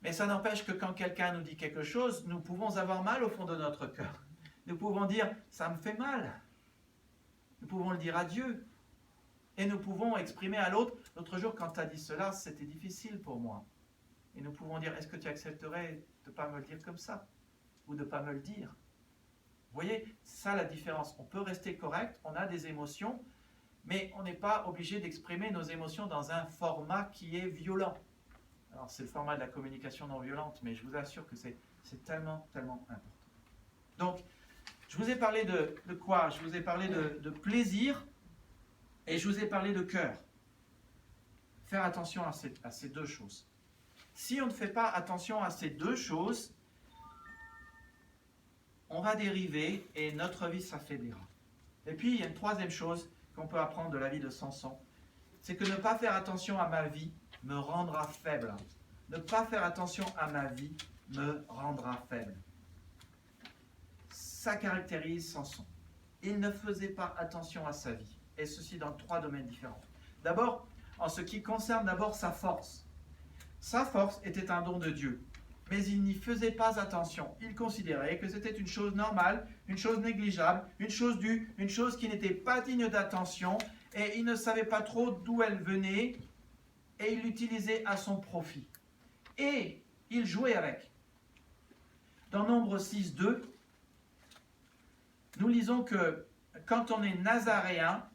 Mais ça n'empêche que quand quelqu'un nous dit quelque chose, nous pouvons avoir mal au fond de notre cœur. Nous pouvons dire, ça me fait mal. Nous pouvons le dire à Dieu. Et nous pouvons exprimer à l'autre, l'autre jour quand tu as dit cela, c'était difficile pour moi. Et nous pouvons dire, est-ce que tu accepterais de ne pas me le dire comme ça? Ou de ne pas me le dire? Vous voyez, c'est ça la différence. On peut rester correct, on a des émotions, mais on n'est pas obligé d'exprimer nos émotions dans un format qui est violent. Alors c'est le format de la communication non violente, mais je vous assure que c'est tellement, tellement important. Donc, je vous ai parlé de quoi? Je vous ai parlé de plaisir et je vous ai parlé de cœur. Faire attention à ces deux choses. Si on ne fait pas attention à ces deux choses, on va dériver et notre vie s'affaiblira. Et puis, il y a une troisième chose qu'on peut apprendre de la vie de Samson, c'est que ne pas faire attention à ma vie me rendra faible. Ne pas faire attention à ma vie me rendra faible. Ça caractérise Samson. Il ne faisait pas attention à sa vie, et ceci dans 3 domaines différents. D'abord, en ce qui concerne d'abord sa force. Sa force était un don de Dieu, mais il n'y faisait pas attention. Il considérait que c'était une chose normale, une chose négligeable, une chose due, une chose qui n'était pas digne d'attention, et il ne savait pas trop d'où elle venait, et il l'utilisait à son profit. Et il jouait avec. Dans Nombre 6.2, nous lisons que quand on est nazaréen,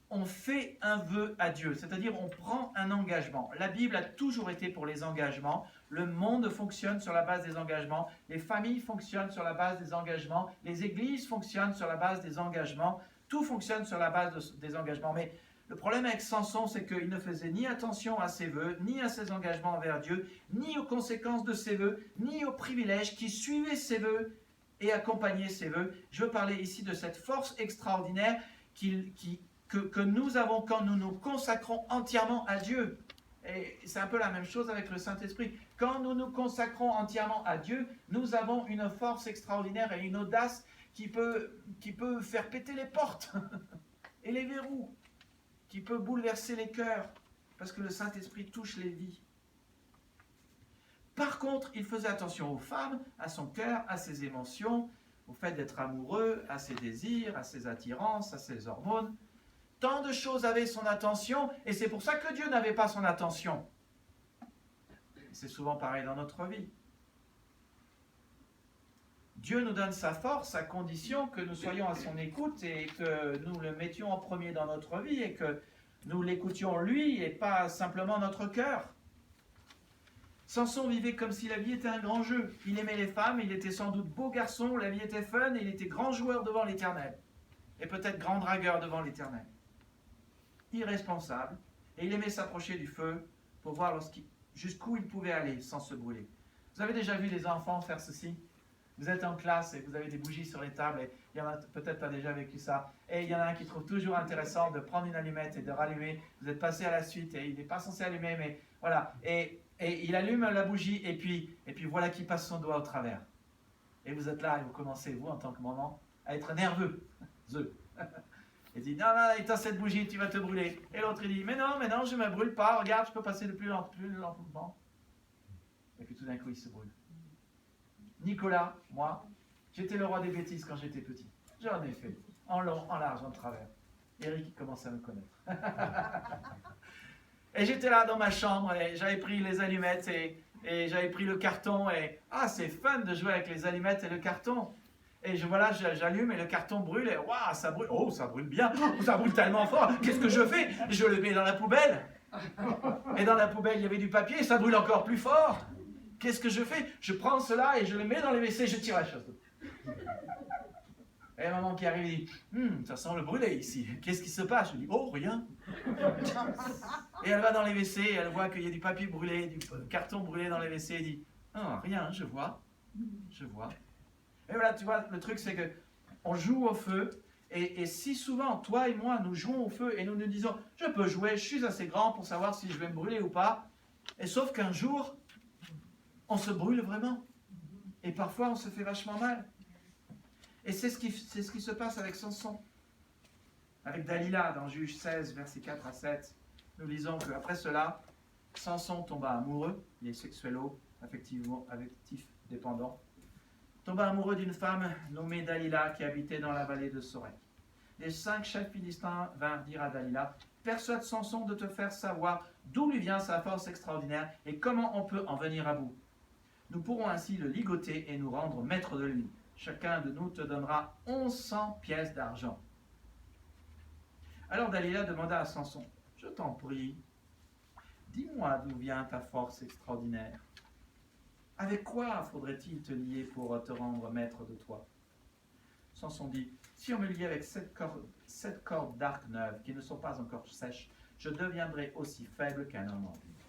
on fait un vœu à Dieu, c'est-à-dire on prend un engagement. La Bible a toujours été pour les engagements. Le monde fonctionne sur la base des engagements. Les familles fonctionnent sur la base des engagements. Les églises fonctionnent sur la base des engagements. Tout fonctionne sur la base des engagements. Mais le problème avec Samson, c'est qu'il ne faisait ni attention à ses vœux, ni à ses engagements envers Dieu, ni aux conséquences de ses vœux, ni aux privilèges qui suivaient ses vœux et accompagnaient ses vœux. Je veux parler ici de cette force extraordinaire que nous avons quand nous nous consacrons entièrement à Dieu. Et c'est un peu la même chose avec le Saint-Esprit. Quand nous nous consacrons entièrement à Dieu, nous avons une force extraordinaire et une audace qui peut faire péter les portes et les verrous, qui peut bouleverser les cœurs, parce que le Saint-Esprit touche les vies. Par contre, il faisait attention aux femmes, à son cœur, à ses émotions, au fait d'être amoureux, à ses désirs, à ses attirances, à ses hormones. Tant de choses avaient son attention, et c'est pour ça que Dieu n'avait pas son attention. C'est souvent pareil dans notre vie. Dieu nous donne sa force à condition que nous soyons à son écoute et que nous le mettions en premier dans notre vie et que nous l'écoutions lui et pas simplement notre cœur. Samson vivait comme si la vie était un grand jeu. Il aimait les femmes, il était sans doute beau garçon, la vie était fun et il était grand joueur devant l'Éternel. Et peut-être grand dragueur devant l'Éternel. Irresponsable. Et il aimait s'approcher du feu pour voir jusqu'où il pouvait aller sans se brûler. Vous avez déjà vu les enfants faire ceci? Vous êtes en classe et vous avez des bougies sur les tables et il y en a peut-être pas déjà vécu ça. Et il y en a un qui trouve toujours intéressant de prendre une allumette et de rallumer. Vous êtes passé à la suite et il n'est pas censé allumer, mais voilà. Et il allume la bougie et puis voilà qu'il passe son doigt au travers. Et vous êtes là et vous commencez, vous en tant que maman, à être nerveux. Il dit, non, éteins cette bougie, tu vas te brûler. Et l'autre il dit, mais non, je ne me brûle pas, regarde, je peux passer de plus lentement. Et puis tout d'un coup, il se brûle. Nicolas, moi, j'étais le roi des bêtises quand j'étais petit. J'en ai fait, en long, en large, en travers. Eric commence à me connaître. Et j'étais là dans ma chambre, et j'avais pris les allumettes, et j'avais pris le carton, et c'est fun de jouer avec les allumettes et le carton. Et j'allume et le carton brûle, et waouh, ça brûle, oh, ça brûle bien, ça brûle tellement fort, qu'est-ce que je fais? Je le mets dans la poubelle. Et dans la poubelle, il y avait du papier, et ça brûle encore plus fort. Qu'est-ce que je fais? Je prends cela et je le mets dans les WC et je tire la chose. Et maman qui arrive et dit, ça sent le brûlé ici. Qu'est-ce qui se passe? Je dis, oh, rien. Et elle va dans les WC, elle voit qu'il y a du papier brûlé, du carton brûlé dans les WC, et dit, oh, rien, je vois. Et voilà, tu vois, le truc c'est que on joue au feu, et si souvent, toi et moi, nous jouons au feu, et nous nous disons, je peux jouer, je suis assez grand pour savoir si je vais me brûler ou pas, et sauf qu'un jour, on se brûle vraiment. Et parfois, on se fait vachement mal. Et c'est ce qui se passe avec Samson. Avec Dalila, dans Juge 16, versets 4 à 7, nous lisons qu'après cela, Samson tomba amoureux, il est sexuello, affectif dépendant, tomba amoureux d'une femme nommée Dalila qui habitait dans la vallée de Sorek. Les 5 chefs philistins vinrent dire à Dalila, persuade Samson de te faire savoir d'où lui vient sa force extraordinaire et comment on peut en venir à bout. Nous pourrons ainsi le ligoter et nous rendre maîtres de lui. Chacun de nous te donnera 1100 pièces d'argent. Alors Dalila demanda à Samson, je t'en prie, dis-moi d'où vient ta force extraordinaire. Avec quoi faudrait-il te lier pour te rendre maître de toi? Samson dit, si on me liait avec 7 cordes d'arc neuves qui ne sont pas encore sèches, je deviendrai aussi faible qu'un homme ordinaire.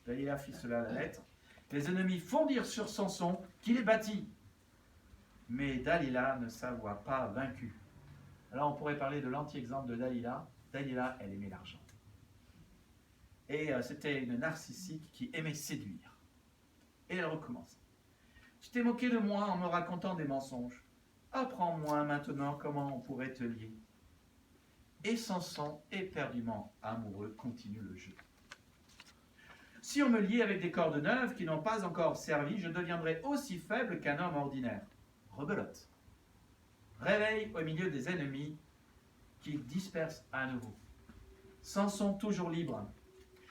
Dalila fit cela à la lettre. Les ennemis fondirent sur Samson, qui les battit. Mais Dalila ne s'avoua pas vaincue. Alors on pourrait parler de l'anti-exemple de Dalila. Dalila, elle aimait l'argent. Et c'était une narcissique qui aimait séduire. Et elle recommence. Tu t'es moqué de moi en me racontant des mensonges. Apprends-moi maintenant comment on pourrait te lier. Et Samson, éperdument amoureux, continue le jeu. Si on me liait avec des cordes neuves qui n'ont pas encore servi, je deviendrai aussi faible qu'un homme ordinaire. Rebelote. Réveil au milieu des ennemis qui dispersent à nouveau. Samson toujours libre.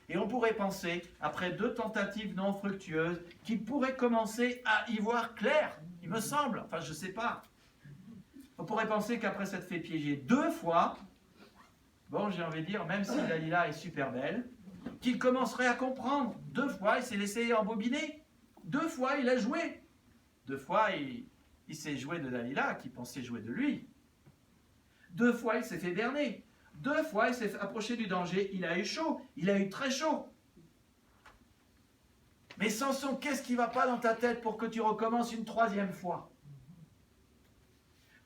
Et on pourrait penser, après 2 tentatives non fructueuses, qu'il pourrait commencer à y voir clair. Il me semble, enfin je ne sais pas. On pourrait penser qu'après s'être fait piéger 2 fois, bon j'ai envie de dire, même si Dalila est super belle, qu'il commencerait à comprendre. 2 fois, il s'est laissé embobiner. 2 fois, il a joué. 2 fois, il s'est joué de Dalila, qui pensait jouer de lui. 2 fois, il s'est fait berner. 2 fois, il s'est approché du danger. Il a eu chaud. Il a eu très chaud. Mais Samson, qu'est-ce qui ne va pas dans ta tête pour que tu recommences une 3e fois?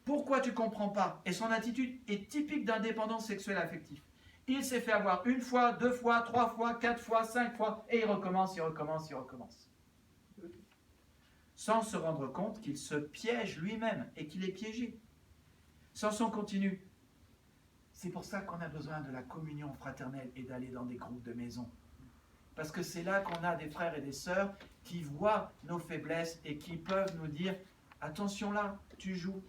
Pourquoi tu ne comprends pas? Et son attitude est typique d'un dépendant sexuel affectif. Il s'est fait avoir 1 fois, 2 fois, 3 fois, 4 fois, 5 fois, et il recommence. Sans se rendre compte qu'il se piège lui-même et qu'il est piégé. Samson continue. C'est pour ça qu'on a besoin de la communion fraternelle et d'aller dans des groupes de maison. Parce que c'est là qu'on a des frères et des sœurs qui voient nos faiblesses et qui peuvent nous dire « Attention là, tu joues,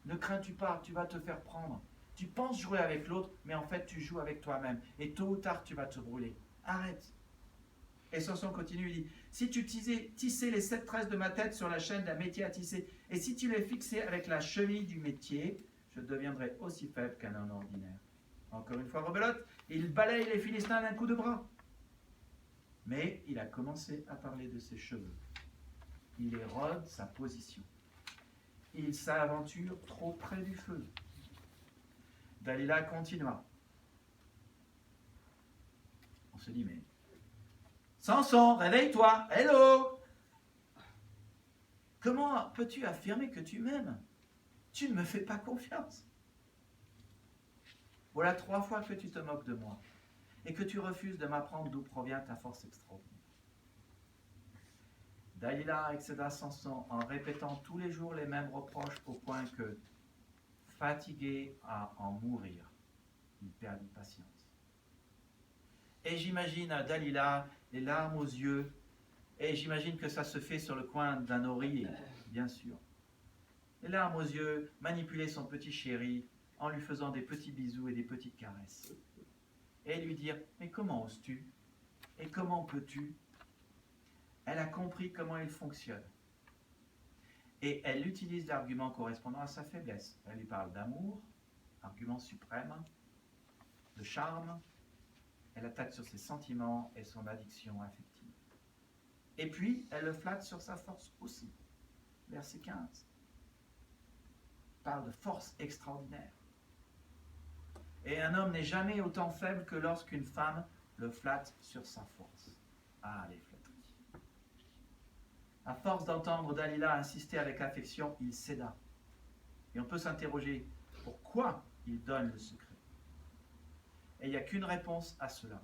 ne crains-tu pas, tu vas te faire prendre. Tu penses jouer avec l'autre, mais en fait tu joues avec toi-même. Et tôt ou tard tu vas te brûler. Arrête !» Et Samson continue, il dit « Si tu tissais les 7 tresses de ma tête sur la chaîne d'un métier à tisser, et si tu les fixais avec la cheville du métier, je deviendrais aussi faible qu'un homme ordinaire. » Encore une fois, rebelote, il balaye les Philistins d'un coup de bras. Mais il a commencé à parler de ses cheveux. Il érode sa position. Il s'aventure trop près du feu. Dalila continua. On se dit, mais Samson, réveille-toi, hello! Comment peux-tu affirmer que tu m'aimes? Tu ne me fais pas confiance. Voilà 3 fois que tu te moques de moi et que tu refuses de m'apprendre d'où provient ta force extraordinaire. Dalila excéda Samson en répétant tous les jours les mêmes reproches au point que, fatigué à en mourir, il perdit patience. Et j'imagine Dalila, les larmes aux yeux, et j'imagine que ça se fait sur le coin d'un oreiller, bien sûr. Les larmes aux yeux, manipuler son petit chéri en lui faisant des petits bisous et des petites caresses. Et lui dire, mais comment oses-tu? Et comment peux-tu? Elle a compris comment il fonctionne. Et elle utilise l'argument correspondant à sa faiblesse. Elle lui parle d'amour, argument suprême, de charme. Elle attaque sur ses sentiments et son addiction affective. Et puis, elle le flatte sur sa force aussi. Verset 15. Il parle de force extraordinaire. Et un homme n'est jamais autant faible que lorsqu'une femme le flatte sur sa force. Ah, les flatteries. À force d'entendre Dalila insister avec affection, il céda. Et on peut s'interroger, pourquoi il donne le secret? Et il n'y a qu'une réponse à cela.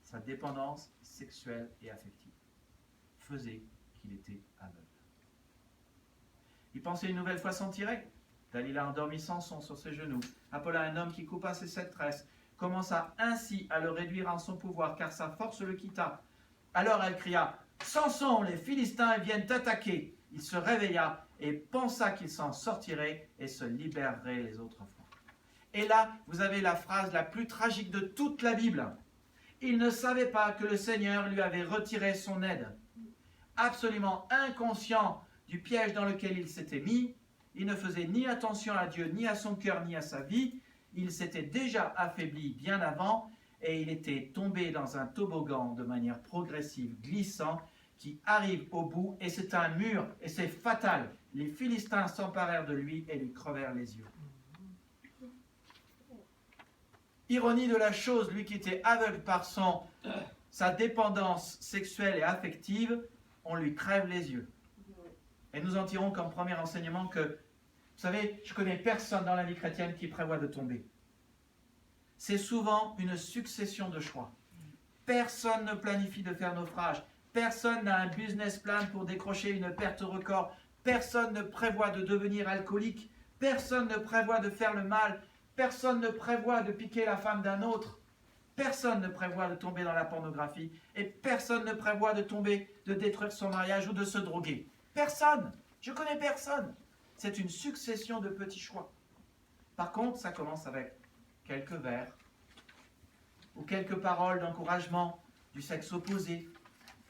Sa dépendance sexuelle et affective faisait qu'il était aveugle. Il pensait une nouvelle fois s'en tirer. Dalila endormit Samson sur ses genoux, appela un homme qui coupa ses 7 tresses, commença ainsi à le réduire en son pouvoir, car sa force le quitta. Alors elle cria, « Samson, les Philistins viennent t'attaquer !» Il se réveilla et pensa qu'il s'en sortirait et se libérerait les autres fois. Et là, vous avez la phrase la plus tragique de toute la Bible. Il ne savait pas que le Seigneur lui avait retiré son aide. Absolument inconscient du piège dans lequel il s'était mis, il ne faisait ni attention à Dieu, ni à son cœur, ni à sa vie. Il s'était déjà affaibli bien avant et il était tombé dans un toboggan de manière progressive, glissant, qui arrive au bout et c'est un mur et c'est fatal. Les Philistins s'emparèrent de lui et lui crevèrent les yeux. Ironie de la chose, lui qui était aveugle par sa dépendance sexuelle et affective, on lui crève les yeux. Et nous en tirons comme premier enseignement que, vous savez, je connais personne dans la vie chrétienne qui prévoit de tomber. C'est souvent une succession de choix. Personne ne planifie de faire naufrage. Personne n'a un business plan pour décrocher une perte record. Personne ne prévoit de devenir alcoolique. Personne ne prévoit de faire le mal. Personne ne prévoit de piquer la femme d'un autre. Personne ne prévoit de tomber dans la pornographie. Et personne ne prévoit de tomber, de détruire son mariage ou de se droguer. Personne. Je connais personne. C'est une succession de petits choix. Par contre, ça commence avec quelques vers ou quelques paroles d'encouragement du sexe opposé,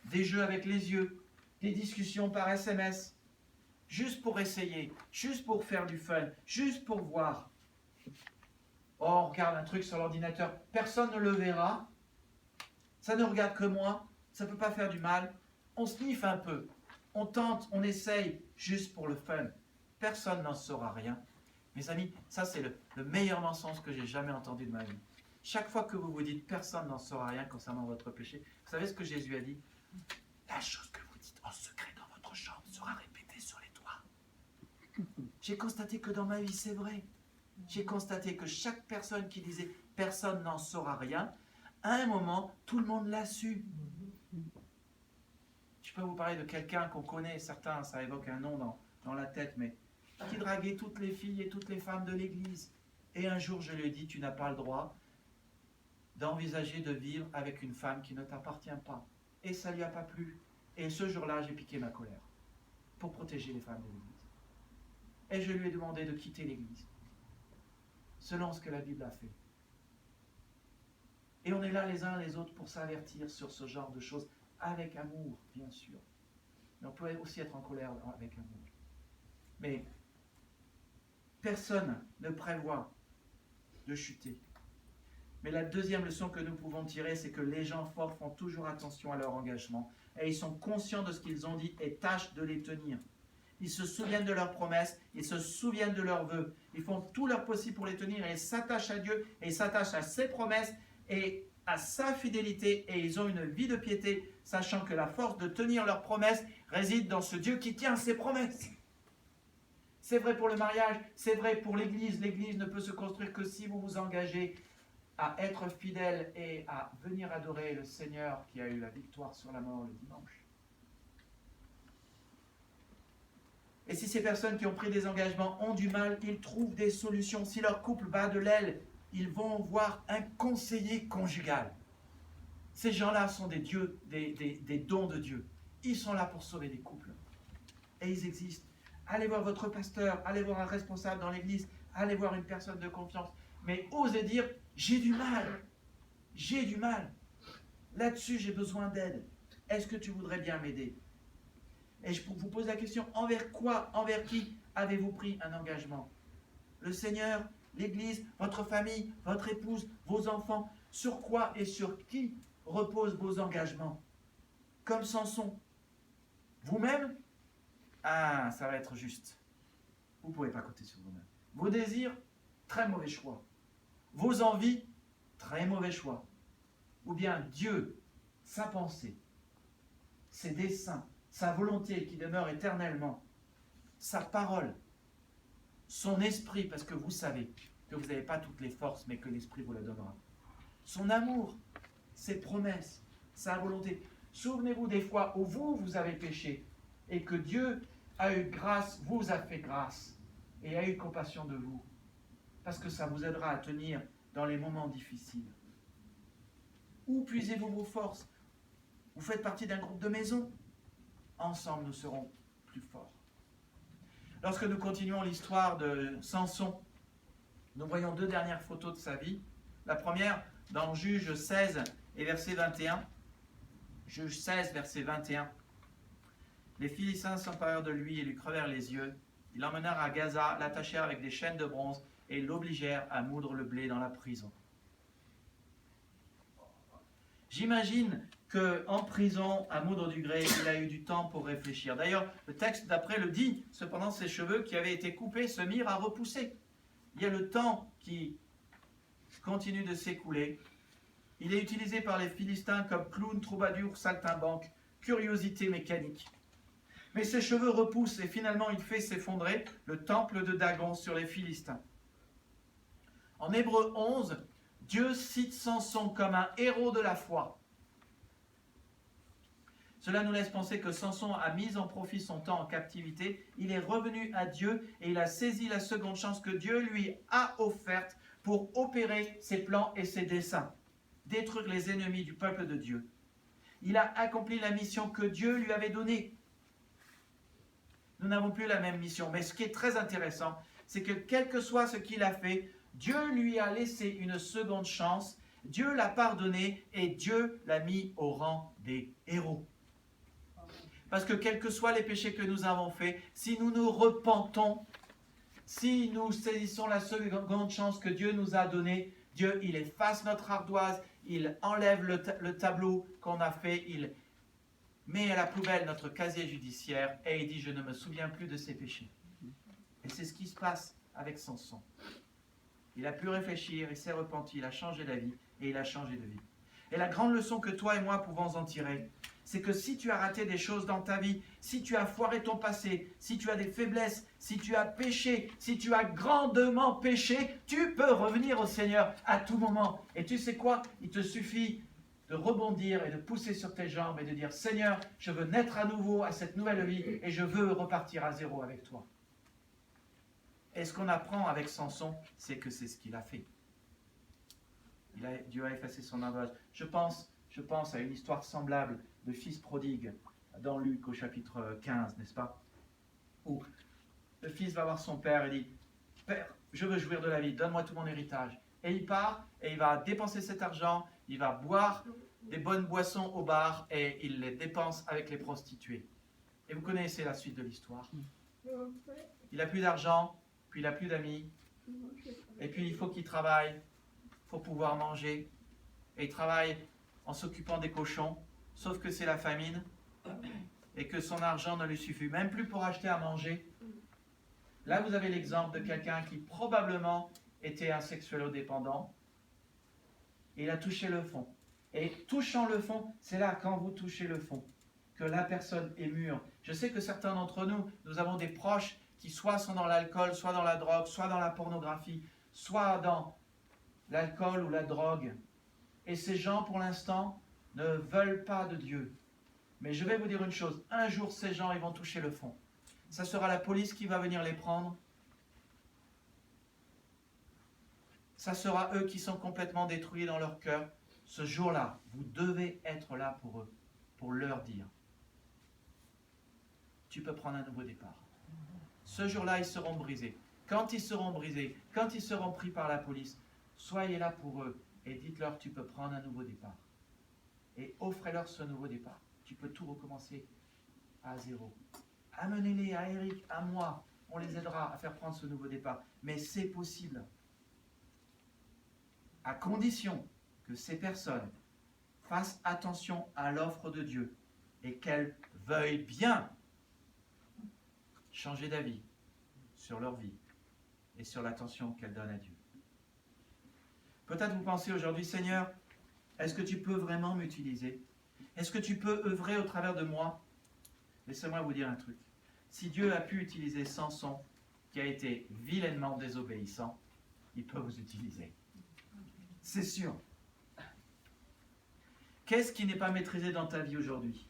des jeux avec les yeux, des discussions par SMS, juste pour essayer, juste pour faire du fun, juste pour voir. Oh, on regarde un truc sur l'ordinateur, personne ne le verra, ça ne regarde que moi, ça ne peut pas faire du mal, on sniffe un peu, on tente, on essaye, juste pour le fun. Personne n'en saura rien. Mes amis, ça c'est le meilleur mensonge que j'ai jamais entendu de ma vie. Chaque fois que vous vous dites personne n'en saura rien concernant votre péché, vous savez ce que Jésus a dit? La chose que vous dites en secret dans votre chambre sera répétée sur les toits. J'ai constaté que dans ma vie c'est vrai. J'ai constaté que chaque personne qui disait personne n'en saura rien, à un moment tout le monde l'a su. Je peux vous parler de quelqu'un qu'on connaît, certains ça évoque un nom dans la tête, mais qui draguait toutes les filles et toutes les femmes de l'église. Et un jour, je lui ai dit, tu n'as pas le droit d'envisager de vivre avec une femme qui ne t'appartient pas. Et ça ne lui a pas plu. Et ce jour-là, j'ai piqué ma colère pour protéger les femmes de l'église. Et je lui ai demandé de quitter l'église, selon ce que la Bible a fait. Et on est là les uns les autres pour s'avertir sur ce genre de choses, avec amour, bien sûr. Mais on peut aussi être en colère avec amour. Mais personne ne prévoit de chuter. Mais la deuxième leçon que nous pouvons tirer, c'est que les gens forts font toujours attention à leur engagement. Et ils sont conscients de ce qu'ils ont dit et tâchent de les tenir. Ils se souviennent de leurs promesses, ils se souviennent de leurs vœux. Ils font tout leur possible pour les tenir et ils s'attachent à Dieu et ils s'attachent à ses promesses et à sa fidélité. Et ils ont une vie de piété, sachant que la force de tenir leurs promesses réside dans ce Dieu qui tient ses promesses. C'est vrai pour le mariage, c'est vrai pour l'Église. L'Église ne peut se construire que si vous vous engagez à être fidèle et à venir adorer le Seigneur qui a eu la victoire sur la mort le dimanche. Et si ces personnes qui ont pris des engagements ont du mal, ils trouvent des solutions. Si leur couple bat de l'aile, ils vont voir un conseiller conjugal. Ces gens-là sont des dieux, des dons de Dieu. Ils sont là pour sauver des couples. Et ils existent. Allez voir votre pasteur, allez voir un responsable dans l'église, allez voir une personne de confiance. Mais osez dire, j'ai du mal. J'ai du mal. Là-dessus, j'ai besoin d'aide. Est-ce que tu voudrais bien m'aider? Et je vous pose la question, envers quoi, envers qui avez-vous pris un engagement? Le Seigneur, l'Église, votre famille, votre épouse, vos enfants? Sur quoi et sur qui reposent vos engagements? comme Samson. Vous-même, ah, ça va être juste. Vous ne pouvez pas compter sur vous-même. Vos désirs, très mauvais choix. Vos envies, très mauvais choix. Ou bien Dieu, sa pensée, ses desseins, sa volonté qui demeure éternellement, sa parole, son esprit, parce que vous savez que vous n'avez pas toutes les forces, mais que l'esprit vous la donnera. Son amour, ses promesses, sa volonté. Souvenez-vous des fois où vous avez péché et que Dieu a eu grâce, vous a fait grâce et a eu compassion de vous. Parce que ça vous aidera à tenir dans les moments difficiles. Où puisez-vous vos forces? Vous faites partie d'un groupe de maison. Ensemble, nous serons plus forts. Lorsque nous continuons l'histoire de Samson, nous voyons 2 dernières photos de sa vie. La première, dans Juge 16 et verset 21. Juge 16, verset 21. Les Philistins s'emparèrent de lui et lui crevèrent les yeux. Ils l'emmenèrent à Gaza, l'attachèrent avec des chaînes de bronze et l'obligèrent à moudre le blé dans la prison. J'imagine qu'en prison, à moudre du grès, il a eu du temps pour réfléchir. D'ailleurs, le texte d'après le dit, cependant ses cheveux qui avaient été coupés se mirent à repousser. Il y a le temps qui continue de s'écouler. Il est utilisé par les Philistins comme clown, troubadour, saltimbanque, curiosité mécanique. Mais ses cheveux repoussent et finalement il fait s'effondrer le temple de Dagon sur les Philistins. En Hébreux 11, Dieu cite Samson comme un héros de la foi. Cela nous laisse penser que Samson a mis en profit son temps en captivité, il est revenu à Dieu et il a saisi la seconde chance que Dieu lui a offerte pour opérer ses plans et ses desseins, détruire les ennemis du peuple de Dieu. Il a accompli la mission que Dieu lui avait donnée. Nous n'avons plus la même mission, mais ce qui est très intéressant, c'est que quel que soit ce qu'il a fait, Dieu lui a laissé une seconde chance, Dieu l'a pardonné et Dieu l'a mis au rang des héros. Parce que quels que soient les péchés que nous avons faits, si nous nous repentons, si nous saisissons la seconde chance que Dieu nous a donnée, Dieu, il efface notre ardoise, il enlève le tableau qu'on a fait, il met à la poubelle notre casier judiciaire et il dit « Je ne me souviens plus de ces péchés ». Et c'est ce qui se passe avec Samson. Il a pu réfléchir, il s'est repenti, il a changé d'avis et il a changé de vie. Et la grande leçon que toi et moi pouvons en tirer, c'est que si tu as raté des choses dans ta vie, si tu as foiré ton passé, si tu as des faiblesses, si tu as péché, si tu as grandement péché, tu peux revenir au Seigneur à tout moment. Et tu sais quoi? Il te suffit de rebondir et de pousser sur tes jambes et de dire « Seigneur, je veux naître à nouveau à cette nouvelle vie et je veux repartir à zéro avec toi. » Et ce qu'on apprend avec Samson, c'est que c'est ce qu'il a fait. Dieu a effacé son ardoise. Je pense à une histoire semblable de fils prodigue dans Luc au chapitre 15, n'est-ce pas? Où le fils va voir son père et dit « Père, je veux jouir de la vie, donne-moi tout mon héritage. » Et il part et il va dépenser cet argent, il va boire des bonnes boissons au bar et il les dépense avec les prostituées. Et vous connaissez la suite de l'histoire. Il n'a plus d'argent, puis il n'a plus d'amis, et puis il faut qu'il travaille, il faut pouvoir manger, et il travaille en s'occupant des cochons, sauf que c'est la famine, et que son argent ne lui suffit même plus pour acheter à manger. Là, vous avez l'exemple de quelqu'un qui probablement était un sexuelo-dépendant, et il a touché le fond. Et touchant le fond, c'est là, quand vous touchez le fond, que la personne est mûre. Je sais que certains d'entre nous, nous avons des proches qui soit sont dans l'alcool, soit dans la drogue, soit dans la pornographie, soit dans l'alcool ou la drogue. Et ces gens, pour l'instant, ne veulent pas de Dieu. Mais je vais vous dire une chose, un jour, ces gens, ils vont toucher le fond. Ça sera la police qui va venir les prendre. Ça sera eux qui sont complètement détruits dans leur cœur. Ce jour-là, vous devez être là pour eux, pour leur dire, tu peux prendre un nouveau départ. Ce jour-là, ils seront brisés. Quand ils seront brisés, quand ils seront pris par la police, soyez là pour eux et dites-leur, tu peux prendre un nouveau départ. Et offrez-leur ce nouveau départ. Tu peux tout recommencer à zéro. Amenez-les à Eric, à moi. On les aidera à faire prendre ce nouveau départ. Mais c'est possible. À condition que ces personnes fassent attention à l'offre de Dieu et qu'elles veuillent bien changer d'avis sur leur vie et sur l'attention qu'elles donnent à Dieu. Peut-être vous pensez aujourd'hui, Seigneur, est-ce que tu peux vraiment m'utiliser? Est-ce que tu peux œuvrer au travers de moi? Laissez-moi vous dire un truc. Si Dieu a pu utiliser Samson, qui a été vilainement désobéissant, il peut vous utiliser. C'est sûr. Qu'est-ce qui n'est pas maîtrisé dans ta vie aujourd'hui?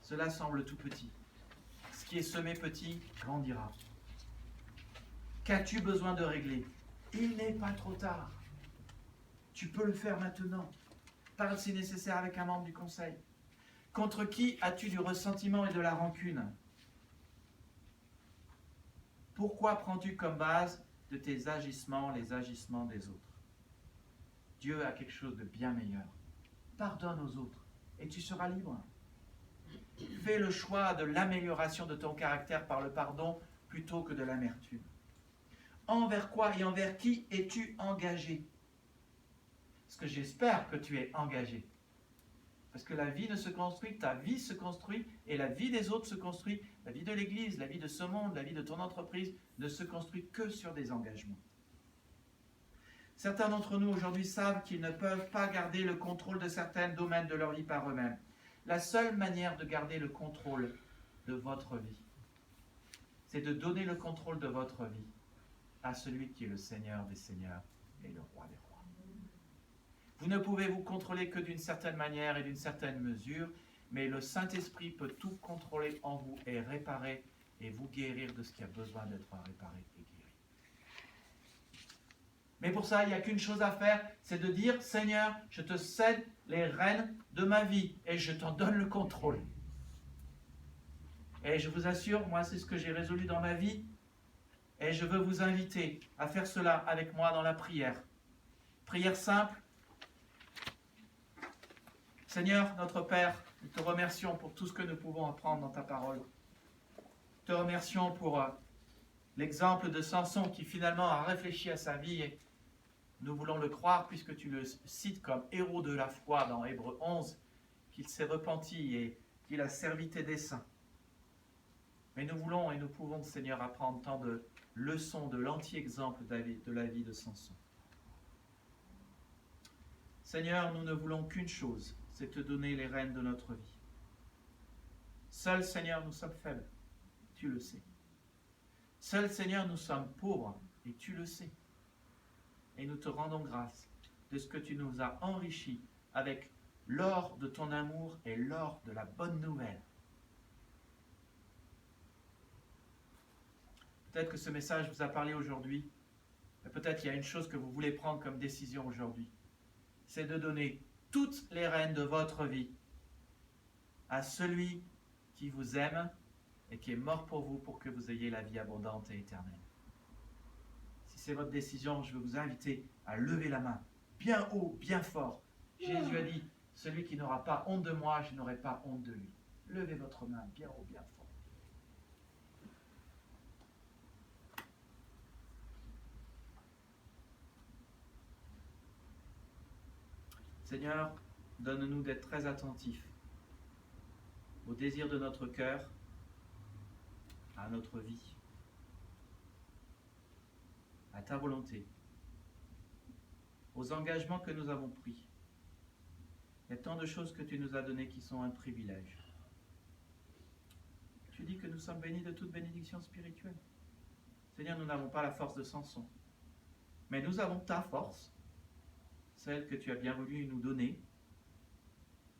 Cela semble tout petit. Ce qui est semé petit grandira. Qu'as-tu besoin de régler? Il n'est pas trop tard. Tu peux le faire maintenant. Parle si nécessaire avec un membre du conseil. Contre qui as-tu du ressentiment et de la rancune? Pourquoi prends-tu comme base de tes agissements les agissements des autres? Dieu a quelque chose de bien meilleur. Pardonne aux autres et tu seras libre. Fais le choix de l'amélioration de ton caractère par le pardon plutôt que de l'amertume. Envers quoi et envers qui es-tu engagé? Parce que j'espère que tu es engagé. Parce que la vie ne se construit, ta vie se construit et la vie des autres se construit. La vie de l'Église, la vie de ce monde, la vie de ton entreprise ne se construit que sur des engagements. Certains d'entre nous aujourd'hui savent qu'ils ne peuvent pas garder le contrôle de certains domaines de leur vie par eux-mêmes. La seule manière de garder le contrôle de votre vie, c'est de donner le contrôle de votre vie à celui qui est le Seigneur des Seigneurs et le Roi des Rois. Vous ne pouvez vous contrôler que d'une certaine manière et d'une certaine mesure, mais le Saint-Esprit peut tout contrôler en vous et réparer et vous guérir de ce qui a besoin d'être réparé et guéri. Mais pour ça, il n'y a qu'une chose à faire, c'est de dire, Seigneur, je te cède les rênes de ma vie et je t'en donne le contrôle. Et je vous assure, moi, c'est ce que j'ai résolu dans ma vie et je veux vous inviter à faire cela avec moi dans la prière. Prière simple. Seigneur, notre Père, nous te remercions pour tout ce que nous pouvons apprendre dans ta parole. Nous te remercions pour l'exemple de Samson qui finalement a réfléchi à sa vie et nous voulons le croire puisque tu le cites comme héros de la foi dans Hébreux 11, qu'il s'est repenti et qu'il a servi tes desseins. Mais nous voulons et nous pouvons, Seigneur, apprendre tant de leçons de l'anti-exemple de la vie de Samson. Seigneur, nous ne voulons qu'une chose, c'est te donner les rênes de notre vie. Seul, Seigneur, nous sommes faibles, tu le sais. Seul, Seigneur, nous sommes pauvres, et tu le sais. Et nous te rendons grâce de ce que tu nous as enrichis avec l'or de ton amour et l'or de la bonne nouvelle. Peut-être que ce message vous a parlé aujourd'hui, mais peut-être qu'il y a une chose que vous voulez prendre comme décision aujourd'hui. C'est de donner toutes les rênes de votre vie à celui qui vous aime et qui est mort pour vous pour que vous ayez la vie abondante et éternelle. Si c'est votre décision, je veux vous inviter à lever la main, bien haut, bien fort. Jésus a dit, celui qui n'aura pas honte de moi, je n'aurai pas honte de lui. Levez votre main bien haut, bien fort. Seigneur, donne-nous d'être très attentifs aux désirs de notre cœur, à notre vie, à ta volonté, aux engagements que nous avons pris. Il y a tant de choses que tu nous as données qui sont un privilège. Tu dis que nous sommes bénis de toute bénédiction spirituelle. Seigneur, nous n'avons pas la force de Samson, mais nous avons ta force, celle que tu as bien voulu nous donner,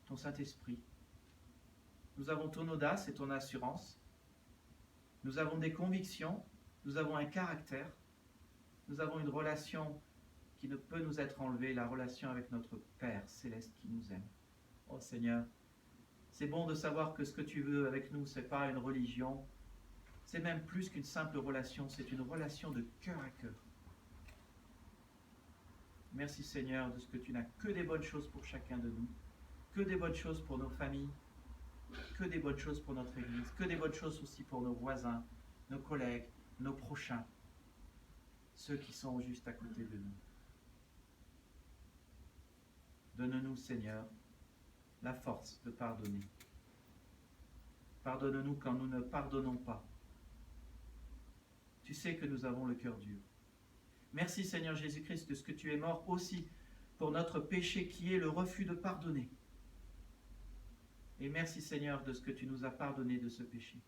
ton Saint-Esprit. Nous avons ton audace et ton assurance. Nous avons des convictions, nous avons un caractère, nous avons une relation qui ne peut nous être enlevée, la relation avec notre Père céleste qui nous aime. Oh Seigneur, c'est bon de savoir que ce que tu veux avec nous, ce n'est pas une religion, c'est même plus qu'une simple relation, c'est une relation de cœur à cœur. Merci Seigneur de ce que tu n'as que des bonnes choses pour chacun de nous, que des bonnes choses pour nos familles, que des bonnes choses pour notre Église, que des bonnes choses aussi pour nos voisins, nos collègues, nos prochains, ceux qui sont juste à côté de nous. Donne-nous Seigneur la force de pardonner. Pardonne-nous quand nous ne pardonnons pas. Tu sais que nous avons le cœur dur. Merci Seigneur Jésus-Christ de ce que tu es mort aussi pour notre péché qui est le refus de pardonner. Et merci Seigneur de ce que tu nous as pardonné de ce péché.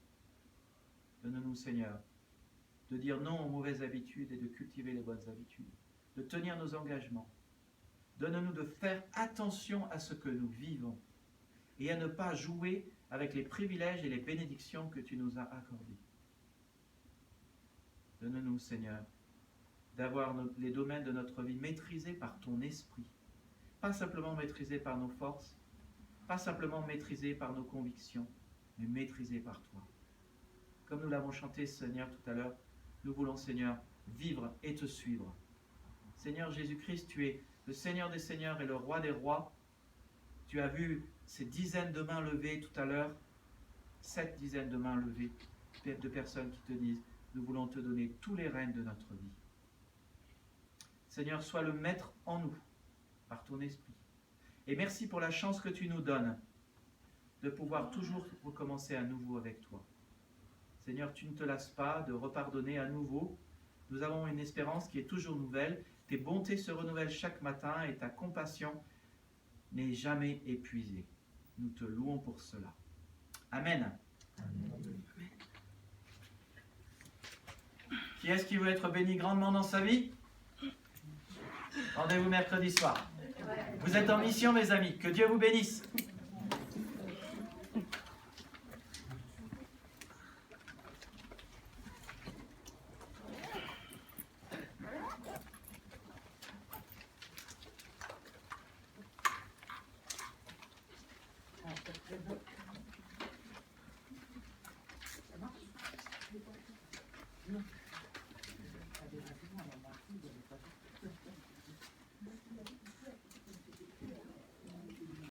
Donne-nous Seigneur de dire non aux mauvaises habitudes et de cultiver les bonnes habitudes, de tenir nos engagements. Donne-nous de faire attention à ce que nous vivons et à ne pas jouer avec les privilèges et les bénédictions que tu nous as accordés. Donne-nous, Seigneur, d'avoir les domaines de notre vie maîtrisés par ton esprit, pas simplement maîtrisés par nos forces, pas simplement maîtrisés par nos convictions, mais maîtrisés par toi. Comme nous l'avons chanté, Seigneur, tout à l'heure, nous voulons, Seigneur, vivre et te suivre. Seigneur Jésus-Christ, tu es le Seigneur des Seigneurs et le Roi des Rois. Tu as vu ces dizaines de mains levées tout à l'heure, 7 dizaines de mains levées, de personnes qui te disent, nous voulons te donner tous les règnes de notre vie. Seigneur, sois le maître en nous, par ton esprit. Et merci pour la chance que tu nous donnes de pouvoir toujours recommencer à nouveau avec toi. Seigneur, tu ne te lasses pas de repardonner à nouveau. Nous avons une espérance qui est toujours nouvelle. Tes bontés se renouvellent chaque matin et ta compassion n'est jamais épuisée. Nous te louons pour cela. Amen. Amen. Qui est-ce qui veut être béni grandement dans sa vie? Rendez-vous mercredi soir. Vous êtes en mission, mes amis. Que Dieu vous bénisse. Ah,